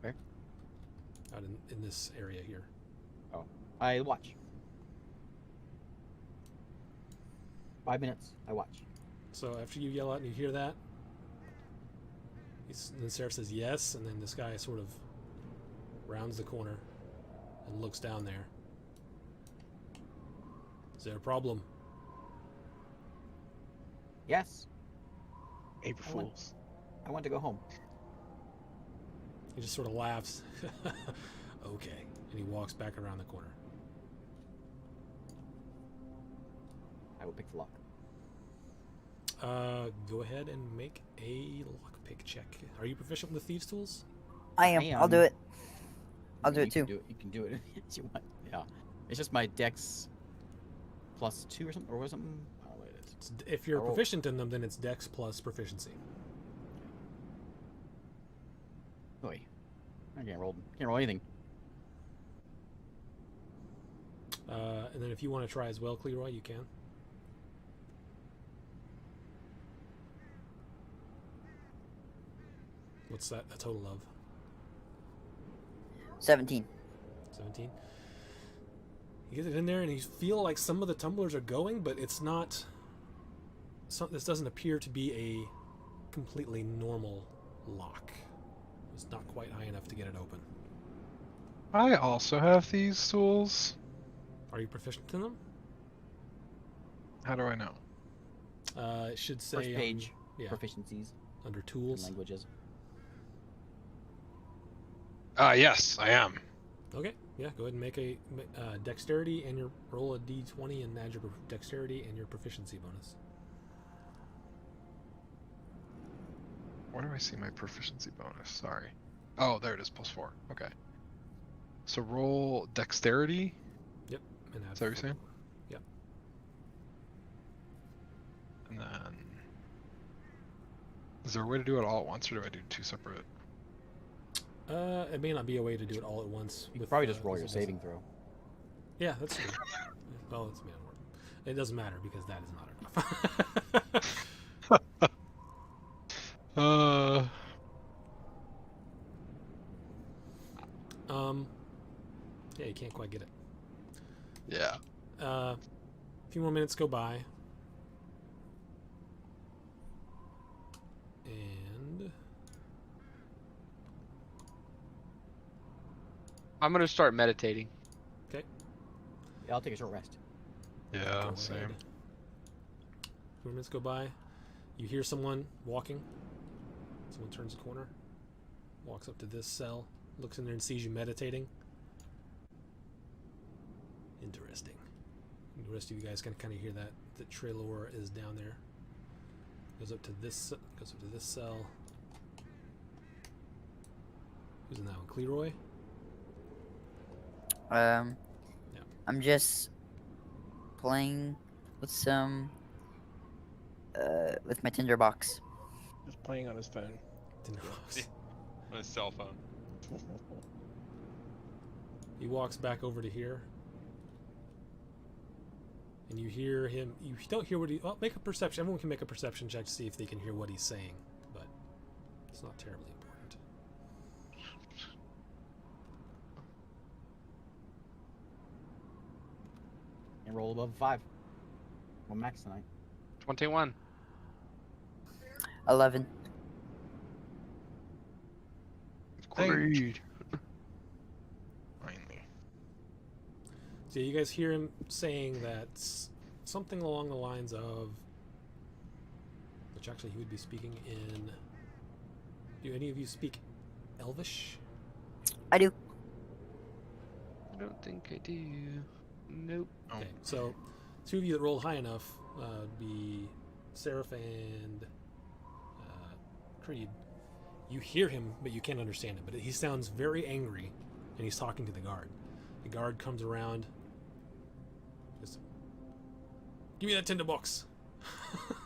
Where? Out in this area here. Oh, I watch. 5 minutes. I watch. So after you yell out and you hear that, then Seraph says yes, and then this guy sort of rounds the corner and looks down there. Is there a problem? Yes. April Fools. I want to go home. He just sort of laughs. Okay. And he walks back around the corner. I will pick the lock. Go ahead and make a lockpick check. Are you proficient with thieves' tools? I am. I'll do it. I'll do it too. You can do it if you want. Yeah. It's just my dex +2 or something, or something. I don't know what it is. If you're I roll. proficient in them, then it's dex plus proficiency. Boy, I can't roll anything. And then if you want to try as well, Cleroy, you can. What's that a total of? 17. 17. You get it in there and you feel like some of the tumblers are going, but it's not... this doesn't appear to be a completely normal lock. It's not quite high enough to get it open. I also have these tools. Are you proficient in them? How do I know? It should say First page, yeah, proficiencies under and tools. languages. Yes, I am. Okay, yeah, go ahead and make a dexterity and your roll a d20 and add your dexterity and your proficiency bonus. Where do I see my proficiency bonus? Sorry. Oh, there it is, +4. Okay. So roll dexterity. Yep. And add Is that what you're saying? Yep. And then, is there a way to do it all at once, or do I do two separate? It may not be a way to do it all at once. You could probably just roll your saving throw. Yeah, that's true. Well, it's man work. It doesn't matter because that is not enough. Yeah, you can't quite get it. Yeah. A few more minutes go by. And I'm gonna start meditating. okay. Yeah, I'll take a short rest. Yeah, Go same. ahead. 4 minutes go by. You hear someone walking. Someone turns the corner, walks up to this cell, looks in there and sees you meditating. Interesting. And the rest of you guys can kind of hear that Trailor is down there. Goes up to this cell. Who's in that one? Cleroy? I'm just playing with some with my tinderbox. Just playing on his phone. Tinderbox. On his cell phone. He walks back over to here. And you hear him. You don't hear what he. Well, make a perception. Everyone can make a perception check to see if they can hear what he's saying, but it's not terribly important. And roll above 5. Well, max tonight. 21. 11. Great. Finally. So you guys hear him saying that something along the lines of, which actually he would be speaking in. Do any of you speak Elvish? I do. I don't think I do. Nope. Oh. Okay, so two of you that rolled high enough would be Seraph and Creed. You hear him, but you can't understand him. But he sounds very angry, and he's talking to the guard. The guard comes around. Just, give me that tinderbox.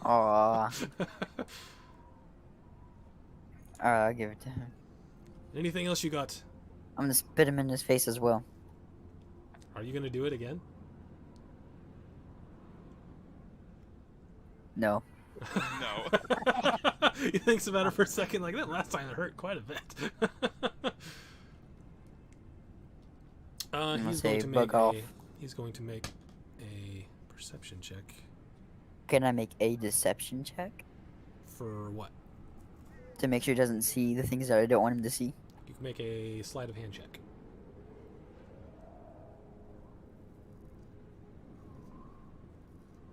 Aww. I'll give it to him. Anything else you got? I'm gonna spit him in his face as well. Are you gonna do it again? No. No. He thinks about it for a second, like that last time it hurt quite a bit. gonna He's say going to bug make off. he's going to make a perception check. Can I make a deception check For what? to make sure he doesn't see the things that I don't want him to see? You can make a sleight of hand check.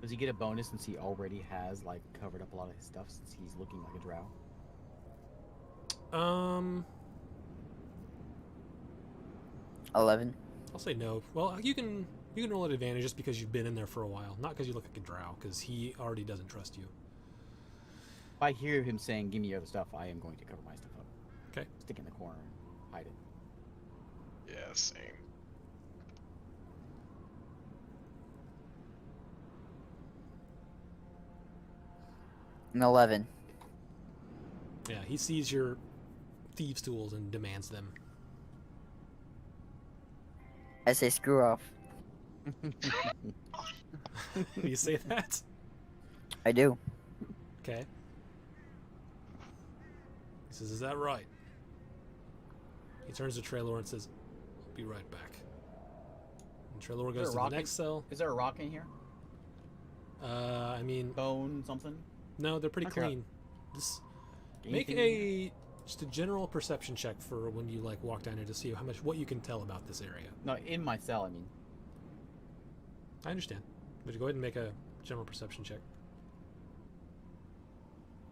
Does he get a bonus since he already has like covered up a lot of his stuff since he's looking like a drow? 11. I'll say no. Well, you can roll at advantage just because you've been in there for a while, not because you look like a drow, because he already doesn't trust you. If I hear him saying, "Give me your other stuff," I am going to cover my stuff up. Okay. Stick it in the corner and hide it. Yeah, same. An 11. Yeah, he sees your thieves' tools and demands them. I say screw off. Do you say that? I do. Okay. He says, "Is that right?" He turns to Traylor and says, "I'll be right back." And Traylor goes to the next cell. Is there a rock in here? I mean, Bone, something? no, they're pretty Okay. clean. Just make just a general perception check for when you like walk down here to see what you can tell about this area. No, in my cell, I mean. I understand, but go ahead and make a general perception check.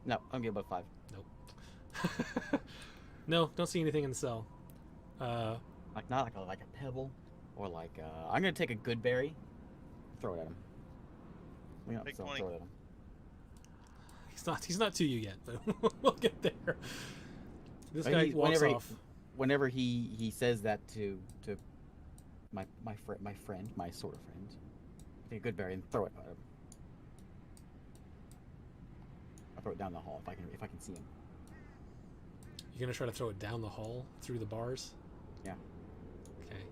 No, I'm good about 5. No, don't see anything in the cell. Like not like a pebble, or like I'm gonna take a good berry, throw it at him. Big So 20. throw it at him. He's not to you yet, but we'll get there. This But guy he- walks off. Whenever he says that to my friend, my sort of friend, take a good berry and throw it at him. I'll throw it down the hall if I can see him. You're gonna try to throw it down the hall through the bars? Yeah. Okay.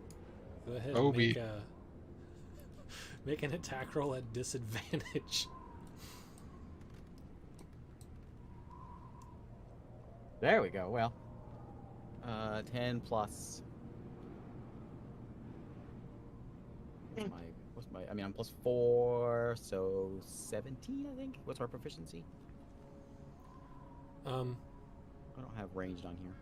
Go ahead and Obi. make an attack roll at disadvantage. There we go. Well, 10 plus. I'm plus 4, so 17, I think. What's our proficiency? I don't have ranged on here.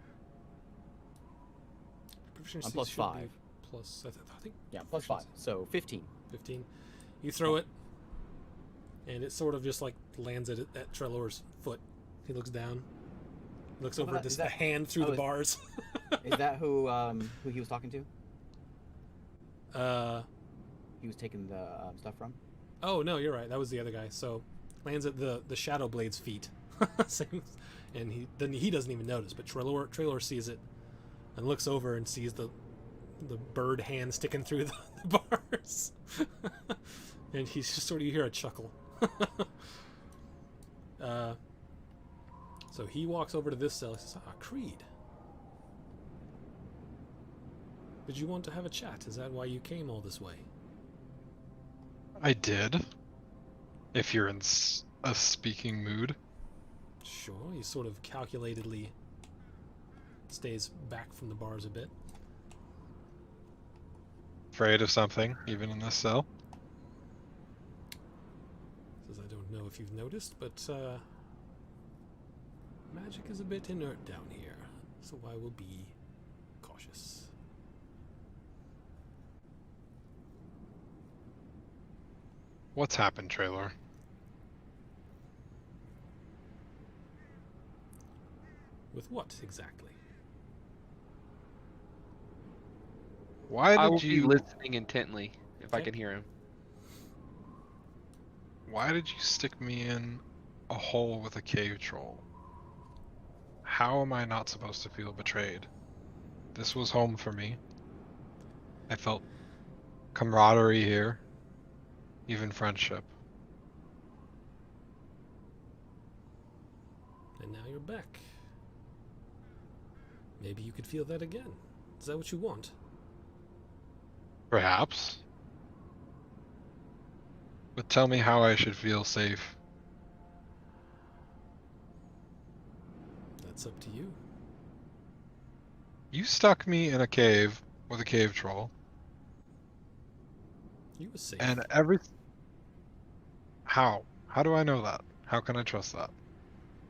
Proficiency I'm plus should 5. be plus, I think. Yeah, plus 5, so 15. 15. You throw it, and it sort of just like lands at Trelor's foot. He looks down, looks over at is the that- hand through oh, the is- bars. Is that who he was talking to? uh, He was taking the stuff from? oh no, you're right. That was the other guy. So lands at the Shadow Blade's feet, and he doesn't even notice. But Trelor sees it and looks over and sees the bird hand sticking through the bars, and he's just sort of, you hear a chuckle. So he walks over to this cell. He says, Creed, did you want to have a chat? Is that why you came all this way? I did. If you're in a speaking mood. Sure. He sort of calculatedly stays back from the bars a bit. Afraid of something, even in this cell. know if you've noticed, but magic is a bit inert down here, so I will be cautious. What's happened, Traylor? With what exactly? Why I did will be you listening intently if I Okay. can hear him. Why did you stick me in a hole with a cave troll? How am I not supposed to feel betrayed? This was home for me. I felt camaraderie here, even friendship. And now you're back. Maybe you could feel that again. Is that what you want? Perhaps. But tell me how I should feel safe. That's up to you. You stuck me in a cave with a cave troll, You were safe. and every... How? How do I know that? How can I trust that?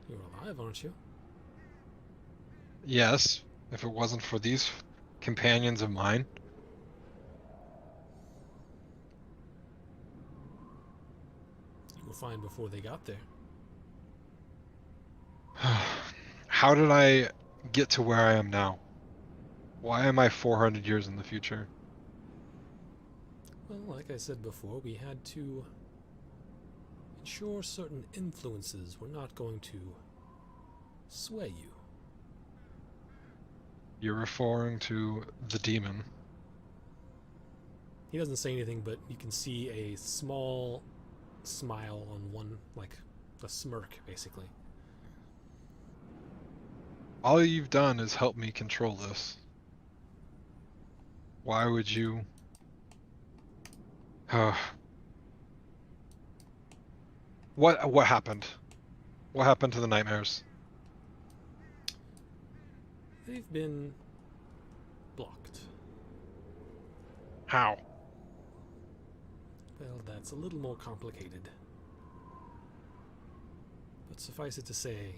You're alive, aren't you? Yes, if it wasn't for these companions of mine. You were fine before they got there. How did I get to where I am now? Why am I 400 years in the future? Well, like I said before, we had to ensure certain influences were not going to sway you. You're referring to the demon. He doesn't say anything, but you can see a small smile on one, like a smirk, basically. All you've done is help me control this. Why would you... What happened? What happened to the nightmares? They've been blocked. How? Well, that's a little more complicated. But suffice it to say,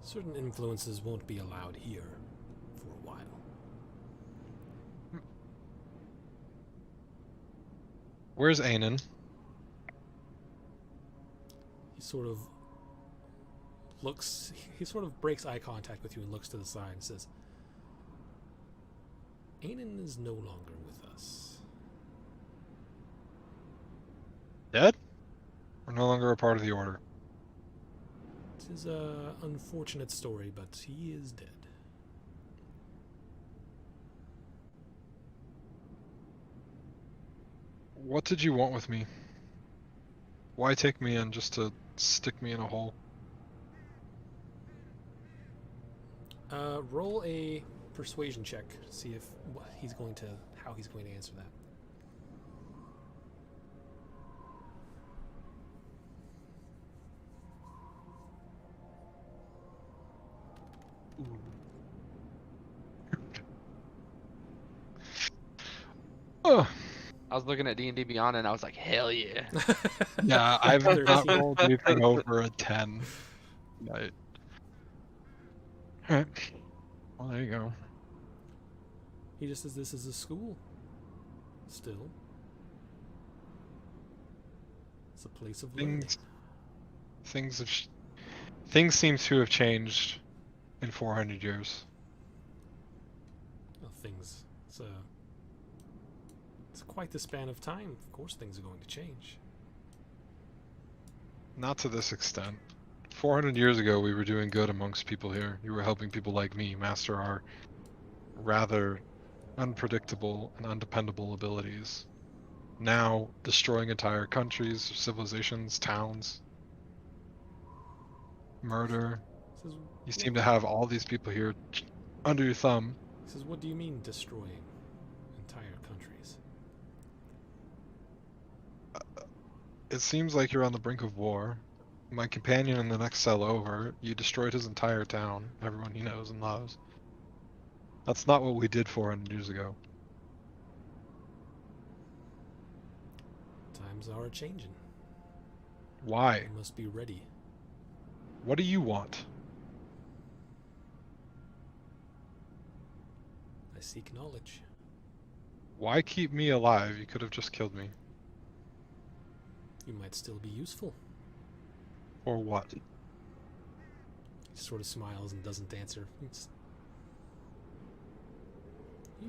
certain influences won't be allowed here for a while. Where's Anan? He sort of looks, he sort of breaks eye contact with you and looks to the side and says, Anan is no longer with us. Dead? Or no longer a part of the Order? It is a unfortunate story, but he is dead. What did you want with me? Why take me in just to stick me in a hole? Roll a persuasion check. See if how he's going to answer that. Oh, I was looking at D&D Beyond and I was like, hell yeah. yeah, I've not 13. rolled anything over a 10. Right. Alright. Well, there you go. He just says this is a school. Still. It's a place of learning. Things seem to have changed in 400 years. Well, it's quite the span of time. Of course things are going to change. Not to this extent. 400 years ago, we were doing good amongst people here. You were helping people like me master our rather unpredictable and undependable abilities. Now, destroying entire countries, civilizations, towns, murder. He says, You seem to have all these people here under your thumb. he says, what do you mean destroying entire countries? It seems like you're on the brink of war. My companion in the next cell over, you destroyed his entire town, everyone he knows and loves. That's not what we did 400 years ago. Time Times are changing. Why? You must be ready. What do you want? I seek knowledge. Why keep me alive? You could have just killed me. You might still be useful. Or what? He sort of smiles and doesn't answer. You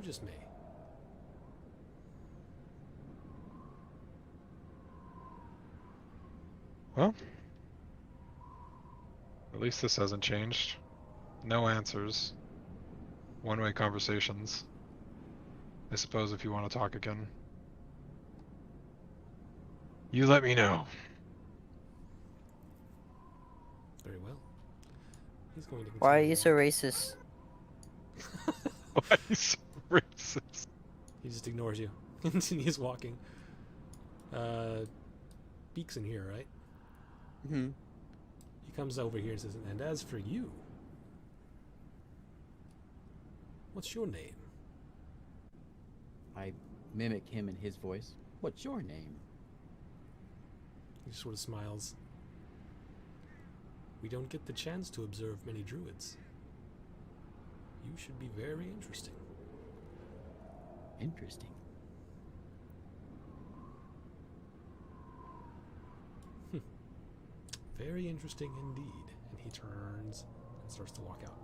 just may. Well, at least this hasn't changed. No answers. One-way conversations. I suppose if you want to talk again. You let me know. Very well. He's going to continue. Why are you to so walk. racist? Why are you so racist? He just ignores you. Continues walking. Beak's in here, right? Mm-hmm. He comes over here and says, and as for you, what's your name? I mimic him in his voice. What's your name? He sort of smiles. We don't get the chance to observe many druids. You should be very interesting. Interesting. Very interesting indeed. And he turns and starts to walk out.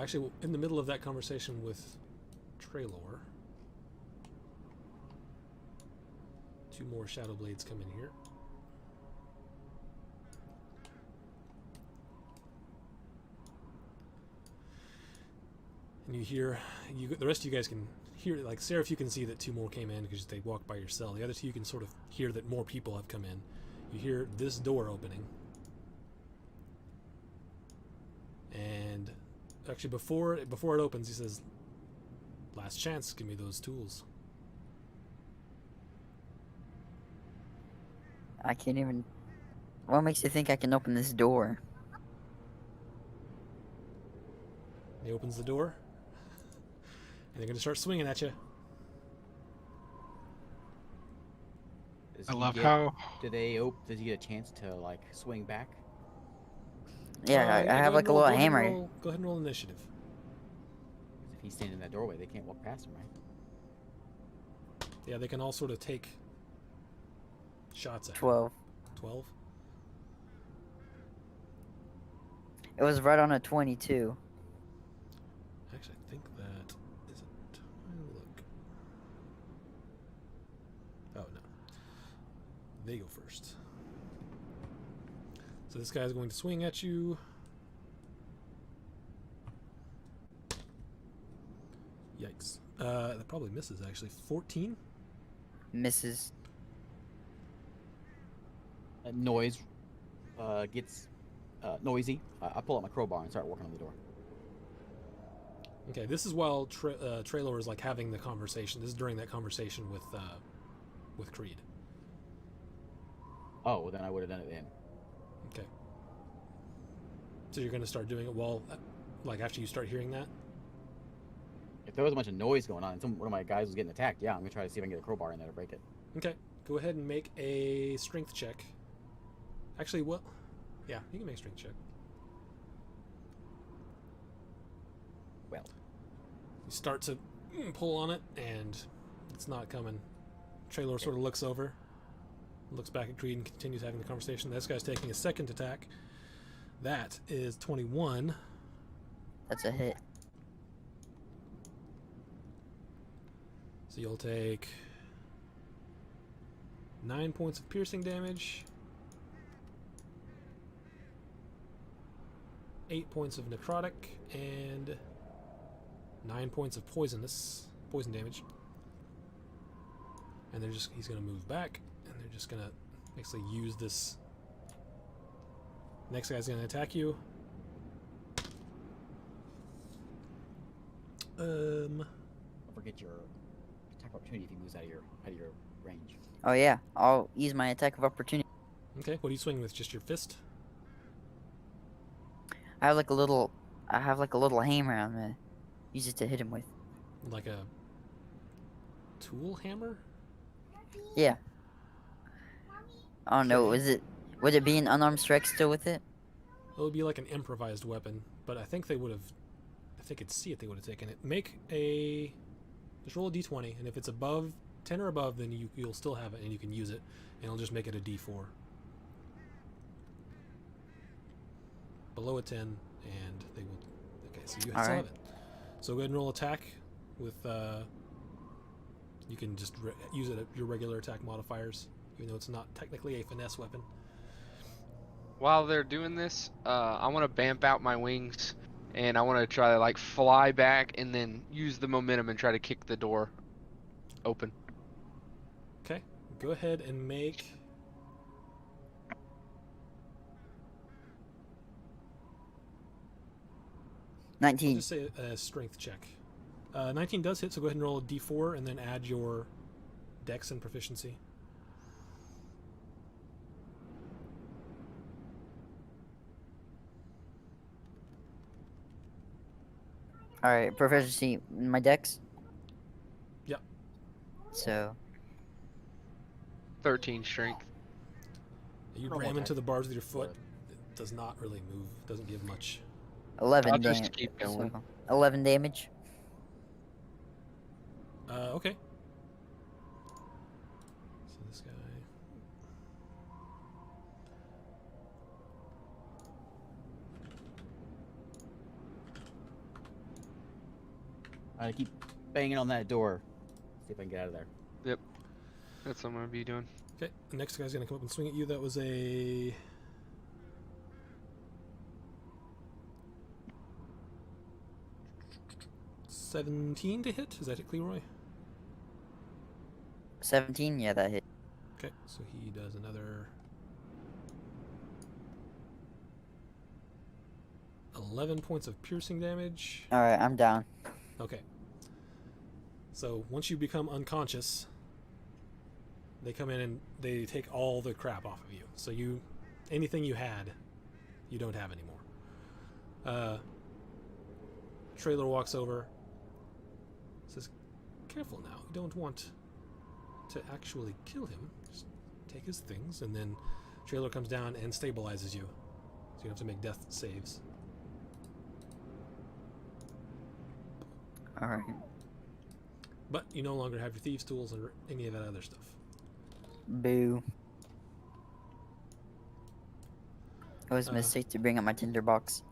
Actually, in the middle of that conversation with Traylor, two more Shadow Blades come in here. And you hear, the rest of you guys can hear, like Seraph, you can see that two more came in because they walked by your cell. The other two, you can sort of hear that more people have come in. You hear this door opening. And actually, before it opens, he says, "Last chance, give me those tools." I can't even. What makes you think I can open this door? He opens the door, and they're going to start swinging at you. Does I he love get- how Does he get a chance to like swing back? Yeah, I go have ahead like and a roll- little go ahead and hammer. roll- Go ahead and roll initiative. 'Cause if he's standing in that doorway, they can't walk past him, right? Yeah, they can all sort of take shots at him. 12. 12? It was right on a 22. Actually, I think that is it. Look. Oh no, they go first. So this guy's going to swing at you. Yikes! That probably misses. Actually, 14. Misses. That noise gets noisy. I pull out my crowbar and start working on the door. Okay, this is while Traylor is like having the conversation. This is during that conversation with Creed. Oh, well, then I would have done it then. Okay. So you're going to start doing it while, like, after you start hearing that? If there was a bunch of noise going on and one of my guys was getting attacked, yeah, I'm gonna try to see if I can get a crowbar in there to break it. Okay. Go ahead and make a strength check. Actually, well, yeah, you can make a strength check. Well, You start to pull on it, and it's not coming. Traylor sort of looks over, looks back at Creed, and continues having the conversation. This guy's taking a second attack. That is 21. That's a hit. So you'll take 9 points of piercing damage, 8 points of necrotic, and 9 points of poison damage. And he's gonna move back, and they're just gonna actually use this. Next guy's gonna attack you. don't forget your attack opportunity if he moves out of your range. Oh yeah, I'll use my attack of opportunity. Okay, what are you swinging with? Just your fist? I have like a little hammer. I'm gonna use it to hit him with. Like a tool hammer? Yeah. I don't know. Okay. Would it be an unarmed strike still with it? It would be like an improvised weapon, but I think they would have, if they could see it, they would have taken it. Just roll a d20, and if it's above 10 or above, then you'll still have it and you can use it, and it'll just make it a d4. Below a 10, and they will. Okay, so you still have it. So go ahead and roll attack with. You can just use it at your regular attack modifiers, even though it's not technically a finesse weapon. While they're doing this, I want to bamp out my wings, and I want to try to like fly back and then use the momentum and try to kick the door open. Okay, go ahead and make. I'll 19. just say a strength check. 19 does hit, so go ahead and roll a d4 and then add your dex and proficiency. Alright, proficiency in my dex? Yep. So, 13 strength. You Roll ram attack. into the bars with your foot. It does not really move. Doesn't give much. 11 I'll just damage. keep going. 11 damage. Okay. So this guy. I keep banging on that door. See if I can get out of there. That's what I'm gonna be doing. Okay, the next guy's gonna come up and swing at you. That was a. $17 to hit. Is that it, Cleroy? 17? Yeah, that hit. Okay, so he does another 11 points of piercing damage. Alright, I'm down. Okay. So once you become unconscious, they come in and they take all the crap off of you. So anything you had, you don't have anymore. Trailer walks over, says, "Careful now. You don't want to actually kill him. Just take his things." And then Trailer comes down and stabilizes you. So you have to make death saves. Alright. But you no longer have your thieves' tools or any of that other stuff. Boo. It was a Uh. mistake to bring up my tinderbox.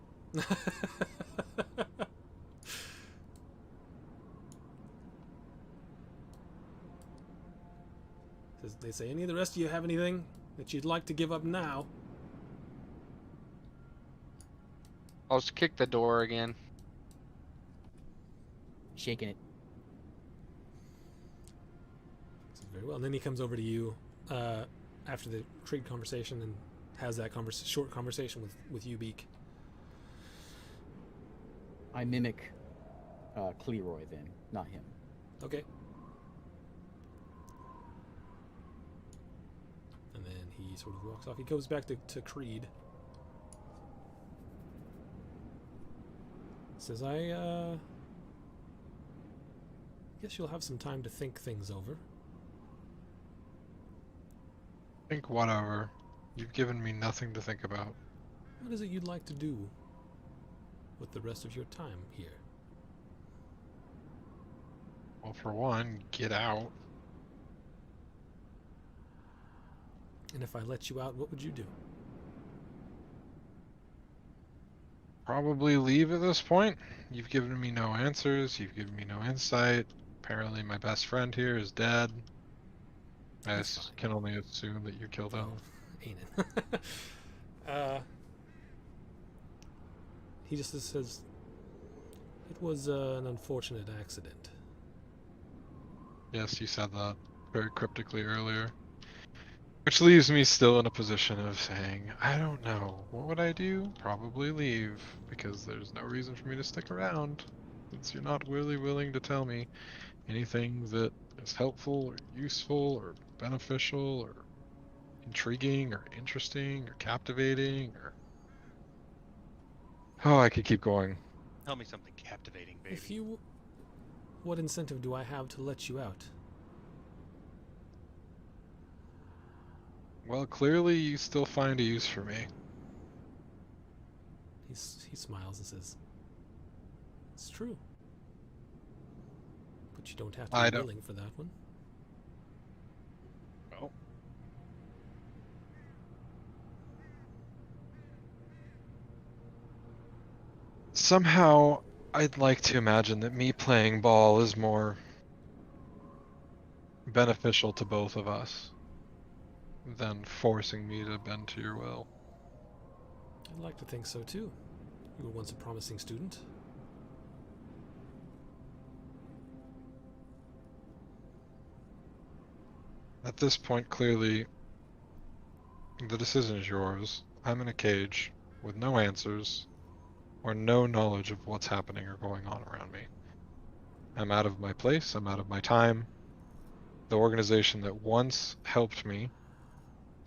Does they say any of the rest of you have anything that you'd like to give up now? I'll just kick the door again. Shaking it. So very well. And then he comes over to you after the trade conversation and has that short conversation with you, Beak. I mimic Cleroy then, not him. Okay. And then he sort of walks off. He goes back to Creed. Says, I guess you'll have some time to think things over. Think whatever. You've given me nothing to think about. What is it you'd like to do with the rest of your time here? Well, for one, get out. And if I let you out, what would you do? Probably leave at this point. You've given me no answers. You've given me no insight. Apparently my best friend here is dead. I That's fine. can only assume that you killed him. Ain't it? He just says, "It was an unfortunate accident." Yes, you said that very cryptically earlier. Which leaves me still in a position of saying, I don't know. What would I do? Probably leave, because there's no reason for me to stick around, since you're not really willing to tell me anything that is helpful or useful or beneficial or intriguing or interesting or captivating or... Oh, I could keep going. Tell me something captivating, baby. What incentive do I have to let you out? Well, clearly you still find a use for me. He smiles and says, "It's true, but you don't have to I be don't- willing for that one." Well, somehow, I'd like to imagine that me playing ball is more beneficial to both of us than forcing me to bend to your will. I'd like to think so too. You were once a promising student. At this point, clearly, the decision is yours. I'm in a cage with no answers or no knowledge of what's happening or going on around me. I'm out of my place, I'm out of my time. The organization that once helped me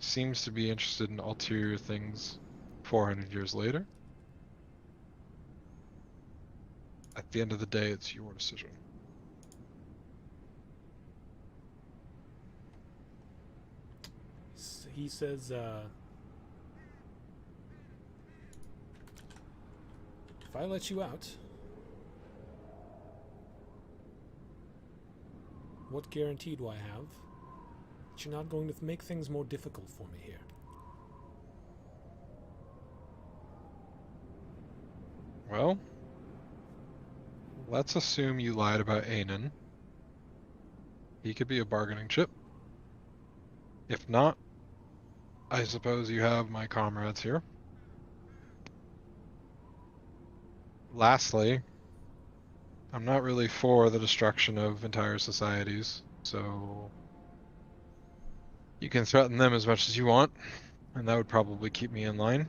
seems to be interested in ulterior things 400 years later. At the end of the day, it's your decision. He says, "If I let you out, what guarantee do I have that you're not going to make things more difficult for me here?" Well, let's assume you lied about Anan. He could be a bargaining chip. If not, I suppose you have my comrades here. Lastly, I'm not really for the destruction of entire societies, so you can threaten them as much as you want, and that would probably keep me in line.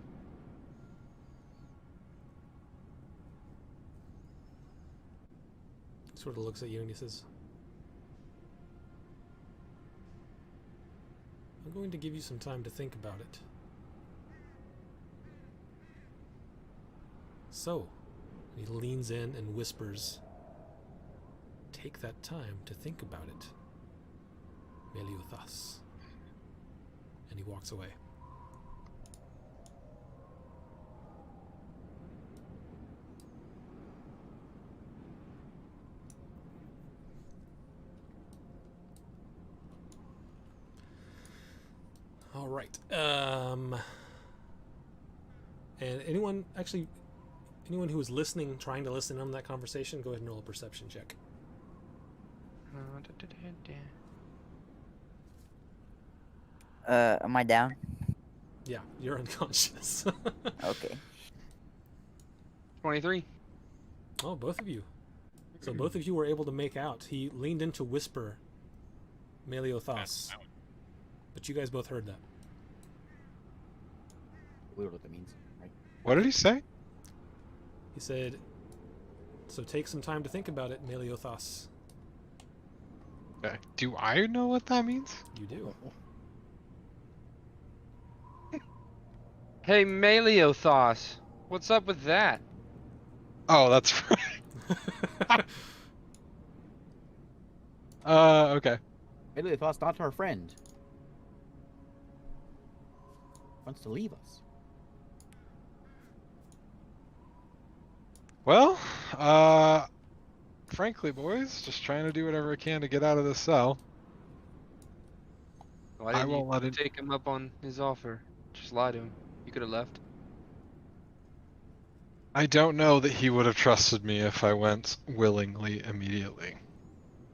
He sort of looks at you and he says, "I'm going to give you some time to think about it. So," he leans in and whispers, "take that time to think about it, Meliothas." And he walks away. All right. And anyone who was listening, trying to listen on that conversation, go ahead and roll a perception check. Am I down? Yeah, you're unconscious. Okay. 23. Oh, both of you. So both of you were able to make out. He leaned in to whisper Meliothas. But you guys both heard that. Weird what that means, right? What did he say? He said, "So take some time to think about it, Meliothas." Okay. Do I know what that means? You do. Hey, Meliothas. What's up with that? Oh, that's right. Okay. Maybe thought not our friend. Wants to leave us. Well, frankly, boys, just trying to do whatever I can to get out of this cell. Why I didn't won't let you it. take him up on his offer? Just lie to him. You could have left. I don't know that he would have trusted me if I went willingly immediately.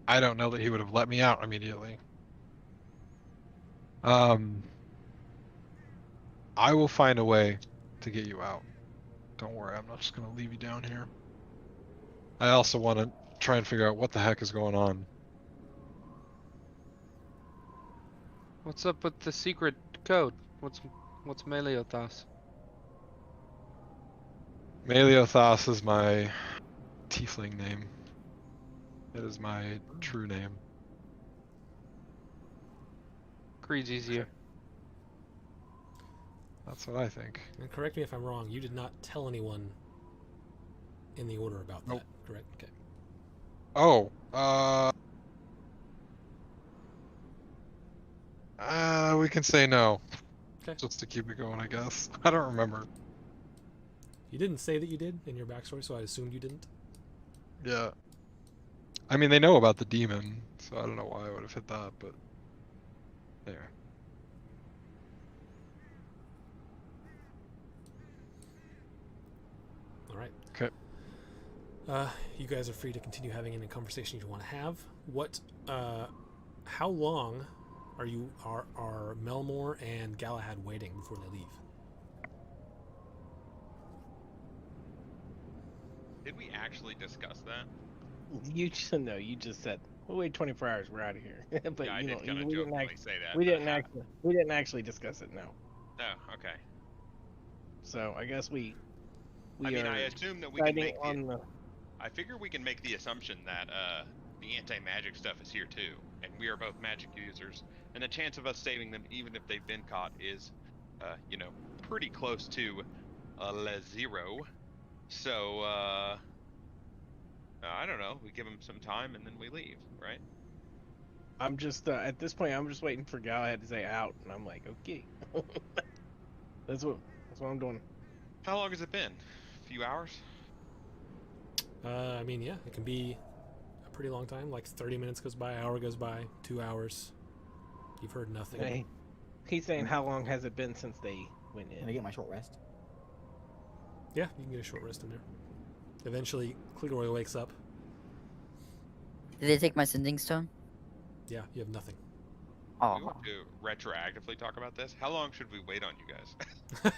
I don't know that he would have let me out immediately. I will find a way to get you out. Don't worry, I'm not just gonna leave you down here. I also want to try and figure out what the heck is going on. What's up with the secret code? What's Meliothas? Meliothas is my tiefling name. It is my true name. Creed's easier. That's what I think. And correct me if I'm wrong, you did not tell anyone in the order about Nope. that, correct? Okay. Oh, We can say no. Okay. Just to keep it going, I guess. I don't remember. You didn't say that you did in your backstory, so I assumed you didn't. Yeah. I mean, they know about the demon, so I don't know why I would have hit that, but anyway. All right. Okay. You guys are free to continue having any conversation you want to have. How long are Melmore and Galahad waiting before they leave? Did we actually discuss that? You just no. You just said we'll wait 24 hours. We're out of here. But Yeah, I you did know, kind of we didn't jokingly actually, say that. we but didn't actually, we didn't actually discuss it. No. Oh, okay. So I guess we I mean, are I assume that we can deciding make the. on the. I figure we can make the assumption that the anti-magic stuff is here too, and we are both magic users, and the chance of us saving them, even if they've been caught, is, pretty close to zero. So I don't know. We give them some time and then we leave, right? I'm just at this point. I'm just waiting for Galahad to say out, and I'm like, okay. That's what I'm doing. How long has it been? A few hours? I mean, yeah, it can be a pretty long time. Like 30 minutes goes by, hour goes by, 2 hours. You've heard nothing. Hey, he's saying how long has it been since they went Can I in? get my short rest? Yeah, you can get a short rest in there. Eventually, Cleroy wakes up. Did they take my sending stone? Yeah, you have nothing. We Oh, want to retroactively talk about this. How long should we wait on you guys?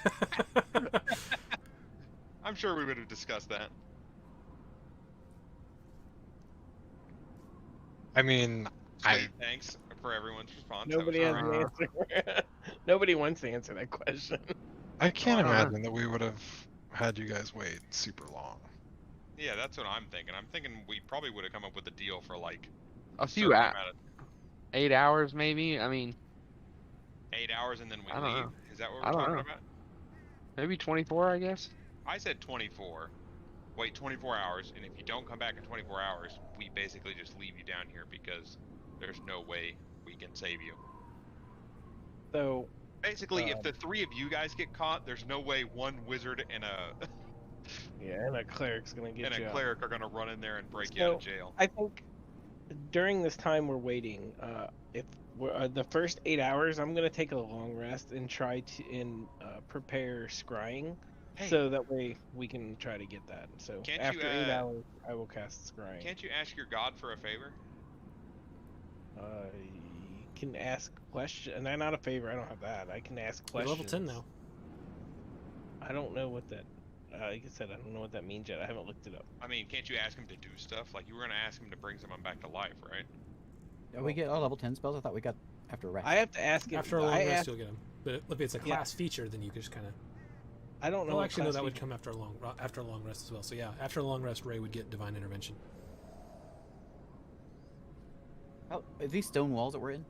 I'm sure we would have discussed that. I mean, Thanks for everyone's response. Nobody has that an was answer. Nobody wants to answer that question. I can't Well, imagine that we would have had you guys wait super long. Yeah, that's what I'm thinking. I'm thinking we probably would have come up with a deal for like A few certain hours, amount of 8 hours maybe. I mean, 8 hours and then we I don't leave. know. Is that what I we're don't talking know. about? maybe 24, I guess. I said 24. Wait 24 hours, and if you don't come back in 24 hours, we basically just leave you down here because there's no way we can save you. So Basically, if the three of you guys get caught, there's no way one wizard and yeah, and a cleric's gonna get you a out. cleric are gonna run in there and break you out of jail. I think during this time we're waiting, if we're the first 8 hours, I'm gonna take a long rest and try to prepare scrying, Hey. so that way we can try to get that. So Can't after you, 8 hours, I will cast scrying. Can't you ask your god for a favor? You can ask questions. And not a favor. I don't have that. I can ask You're questions. level 10 now. I don't know what that. Like I said, I don't know what that means yet. I haven't looked it up. I mean, can't you ask him to do stuff? Like, you were gonna ask him to bring someone back to life, right? Oh, we get all level 10 spells? I thought we got after rest. I have to ask him. After a long I rest, ask, you'll get them. But if it's a Yeah. class feature, then you can just kind of. I don't know. Oh, what actually, no, class that would feature- come after a long rest as well. So yeah, after a long rest, Ray would get divine intervention. Oh, are these stone walls that we're in?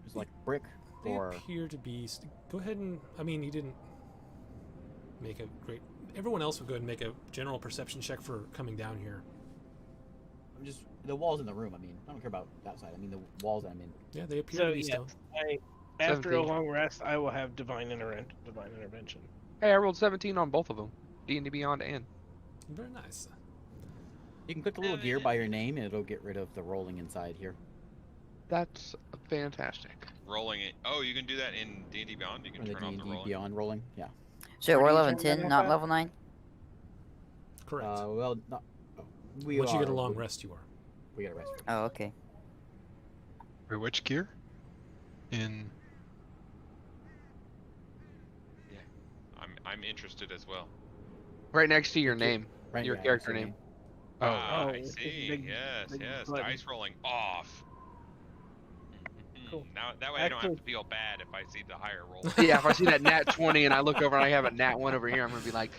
Just like brick They or appear to be. Go ahead and. I mean, you didn't make a great. Everyone else would go ahead and make a general perception check for coming down here. I'm just the walls in the room. I mean, I don't care about that side. I mean the walls that I'm in. Yeah, they appear So to be yes, stone. after a 17. long rest, I will have divine intervention. Hey, I rolled 17 on both of them. D&D Beyond and. Very nice. You can click the little gear by your name, and it'll get rid of the rolling inside here. That's fantastic. Rolling it. Oh, you can do that in D&D Beyond. You Or can the turn off the D&D rolling. Beyond rolling. Yeah. so Where we're do you level turn that 10, off not at? level 9? Correct. Well, not. Oh, we Once you get a are- long rest, you are. We got a rest. Oh, okay. Wait, which gear? In I'm interested as well. Right next to your name. Right, Your yeah, character so name. oh, Ah, I it's a see. big- yes, big yes. button. Dice rolling off. Cool. Now that way I don't have Actually- to feel bad if I see the higher roll. Yeah, if I see that nat 20 and I look over and I have a nat 1 over here, I'm gonna be like,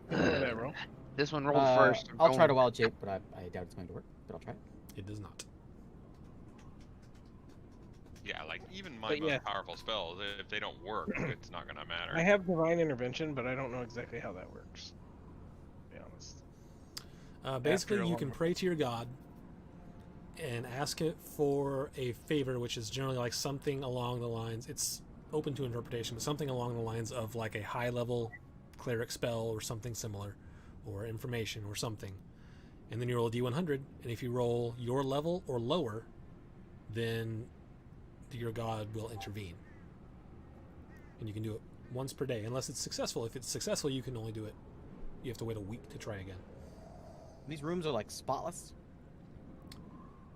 That roll. this one rolled first. I'm I'll try going- to wild shape, but I doubt it's going to work. But I'll try it. It does not. Yeah, like even my But most yeah. powerful spells, if they don't work, it's not gonna matter. I have divine intervention, but I don't know exactly how that works. To be honest. Basically, a you long can rest. pray to your god, and ask it for a favor, which is generally like something along the lines. It's open to interpretation, but something along the lines of like a high-level cleric spell or something similar, or information or something. And then you roll a d100, and if you roll your level or lower, then your god will intervene. And you can do it once per day, unless it's successful. If it's successful, you can only do it. You have to wait a week to try again. These rooms are like spotless.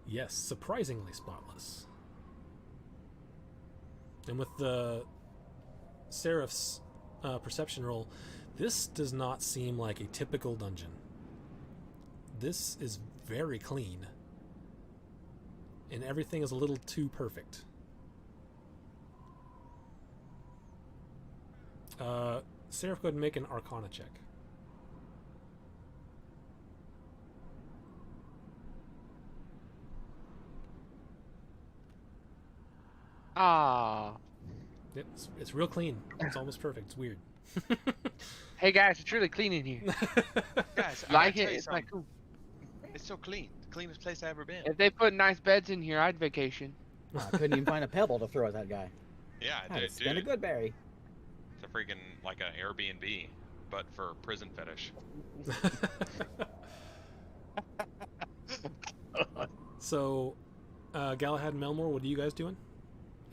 Yes, surprisingly spotless. And with the Seraph's perception roll, this does not seem like a typical dungeon. This is very clean. And everything is a little too perfect. Seraph, go ahead and make an Arcana check. Ah. It's real clean. It's almost perfect. It's weird. Hey guys, it's really clean in here. Guys, I Like gotta it? tell you It's like something. It's so clean. The cleanest place I've ever been. if they put nice beds in here, I'd vacation. I couldn't even find a pebble to throw at that guy. Yeah, I had to dude. spend a good berry. It's a freaking like an Airbnb, but for prison fetish. So, Galahad and Melmore, what are you guys doing?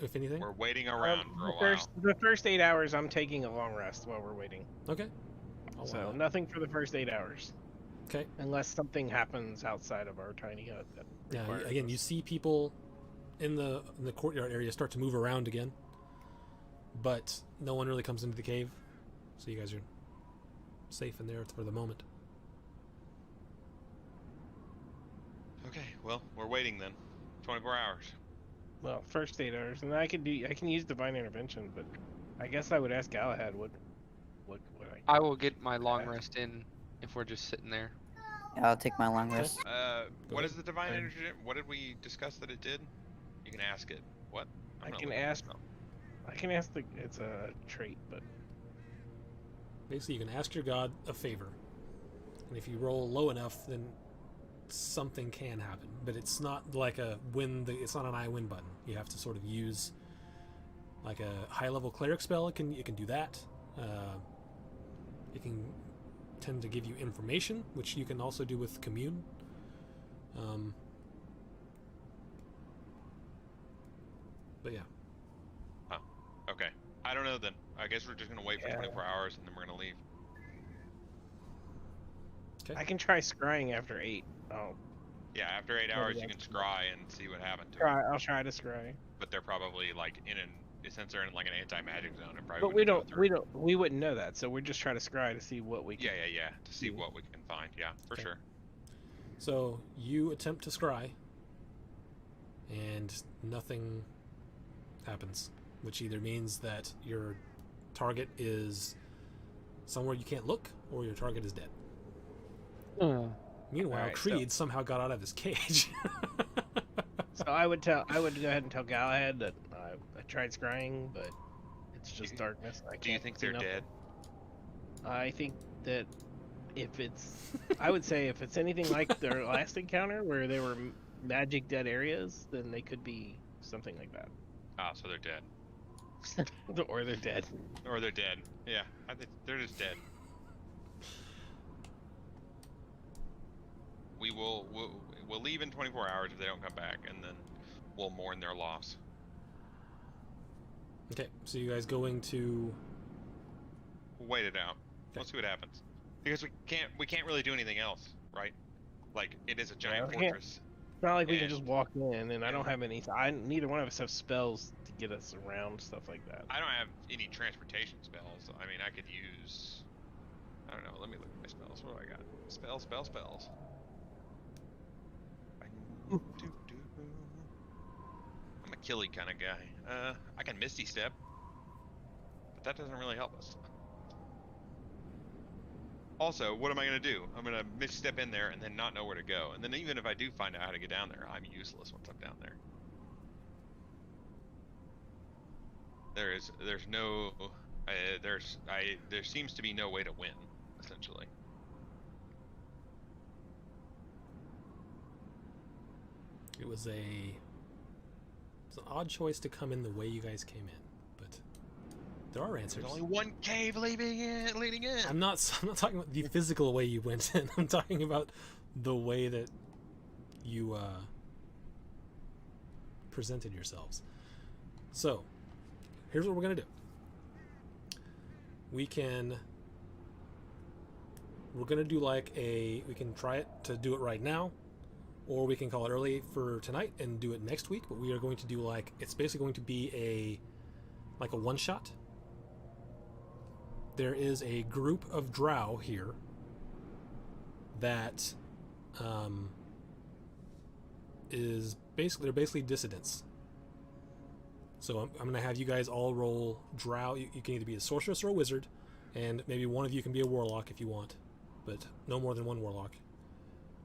If anything? We're waiting around for a while. The first 8 hours, I'm taking a long rest while we're waiting. Okay. So nothing for the first 8 hours. Okay. Unless something happens outside of our tiny hut. That Yeah, requires again, us. you see people in the courtyard area start to move around again, but no one really comes into the cave, so you guys are safe in there for the moment. Okay, well, we're waiting then. 24 hours. Well, first 8 hours, and I can use divine intervention, but I guess I would ask Galahad what I will get my long rest in if we're just sitting there. Yeah, I'll take my long rest. What is the divine energy? What did we discuss that it did? You can ask it. What? I not can looking ask. at it. I can ask it's a trait, but Basically, you can ask your god a favor, and if you roll low enough, then something can happen. But it's not like it's not an I win button. You have to sort of use like a high level cleric spell. It can do that. It can tend to give you information, which you can also do with commune. But yeah. Okay. I don't know then. I guess we're just gonna wait for Yeah. 24 hours and then we're gonna leave. I can try scrying after 8. Oh, Yeah, after 8 Yeah, hours you that's can scry and see what happened to them. I'll try to scry. But they're probably like since they're in like an anti-magic zone, it probably But wouldn't go through. we wouldn't know that, so we're just trying to scry to see what we can. Yeah. To see what we can find. Yeah, for Okay. sure. So you attempt to scry, and nothing happens, which either means that your target is somewhere you can't look, or your target is dead. Meanwhile, Alright, Creed somehow got out of his cage. So I would go ahead and tell Galahad that I tried scrying, but it's just darkness. Do you think they're dead? I think that I would say if it's anything like their last encounter where there were magic dead areas, then they could be something like that. Ah, so they're dead. Or they're dead. Or they're dead. Yeah, I think they're just dead. We'll leave in 24 hours if they don't come back, and then we'll mourn their loss. Okay, so you guys going to... We'll wait it out. We'll see what happens. Because we can't really do anything else, right? Like it is a giant we can't. fortress. It's not like we can And- just walk in, and I don't have any. Neither one of us have spells to get us around stuff like that. I don't have any transportation spells. I mean, I could use. I don't know. Let me look at my spells. What do I got? Spells. I'm a killy kind of guy. I can Misty Step, but that doesn't really help us. Also, what am I gonna do? I'm gonna Misty Step in there and then not know where to go. And then even if I do find out how to get down there, I'm useless once I'm down there. There seems to be no way to win, essentially. It's an odd choice to come in the way you guys came in, but there are answers. There's only one cave leading in. I'm not talking about the physical way you went in. I'm talking about the way that you presented yourselves. So, here's what we're gonna do. We're gonna do we can try it to do it right now, or we can call it early for tonight and do it next week. But we are going to do it's basically going to be a one shot. There is a group of drow here that they're basically dissidents. So I'm going to have you guys all roll drow. You can either be a sorceress or a wizard, and maybe one of you can be a warlock if you want, but no more than one warlock.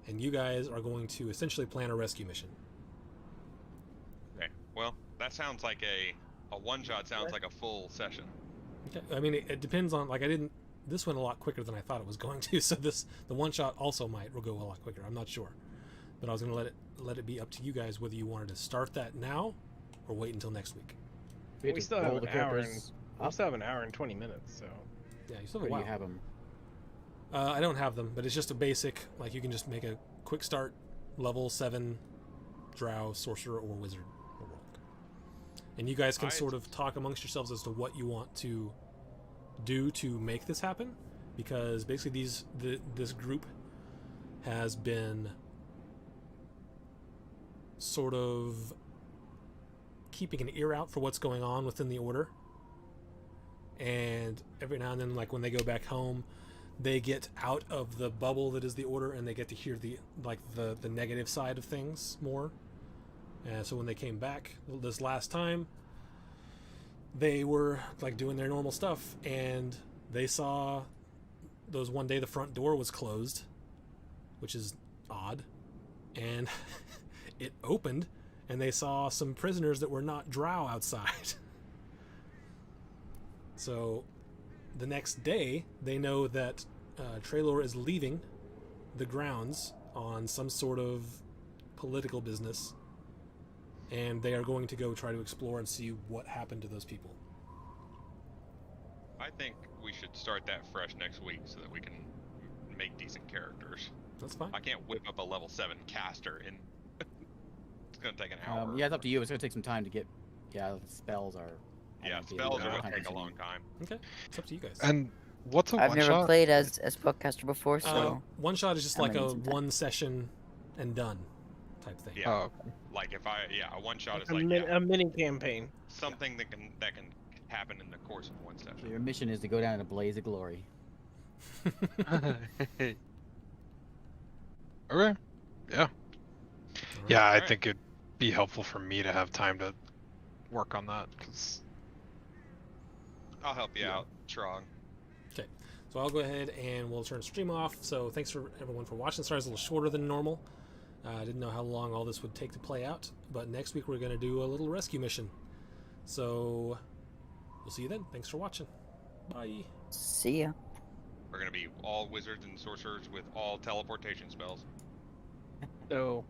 And you guys are going to essentially plan a rescue mission. Okay. Well, that sounds like a one-shot. Sounds like a full session. Okay. I mean, it depends on this went a lot quicker than I thought it was going to. So the one shot also will go a lot quicker. I'm not sure, but I was going to let it be up to you guys whether you wanted to start that now or wait until next week. We still have an hour and 20 minutes. So yeah, you still have a Where while. do you have them? I don't have them, but it's just a basic. You can just make a quick start, level 7, drow, sorcerer, or wizard, or rogue. And you guys can sort of talk amongst yourselves as to what you want to do to make this happen, because basically this group has been sort of keeping an ear out for what's going on within the order, and every now and then, when they go back home, they get out of the bubble that is the order, and they get to hear the negative side of things more. And so when they came back this last time, they were doing their normal stuff, and they saw one day the front door was closed, which is odd, and it opened, and they saw some prisoners that were not drow outside. So the next day, they know that Traylor is leaving the grounds on some sort of political business, and they are going to go try to explore and see what happened to those people. I think we should start that fresh next week so that we can make decent characters. That's fine. I can't whip up a level 7 caster in. It's gonna take an hour. Yeah, it's up to you. It's gonna take some time to get. Yeah, spells are. Yeah, spells are gonna take a long time. Okay, it's up to you guys. And what's a I've one never shot? played as spellcaster before, so One shot is just I'm like a gonna need some time. one session and done type thing. Yeah. Oh, okay. A one shot is a a mini campaign. something that can happen in the course of one So session. your mission is to go down in a blaze of glory. Okay. Yeah. Alright. Yeah, I Alright. think it'd be helpful for me to have time to work on that, because I'll help you out, Trog. So I'll go ahead and we'll turn the stream off. So thanks for everyone for watching. Sorry it's a little shorter than normal. I didn't know how long all this would take to play out, but next week we're going to do a little rescue mission. So we'll see you then. Thanks for watching. Bye. see ya. We're gonna be all wizards and sorcerers with all teleportation spells. So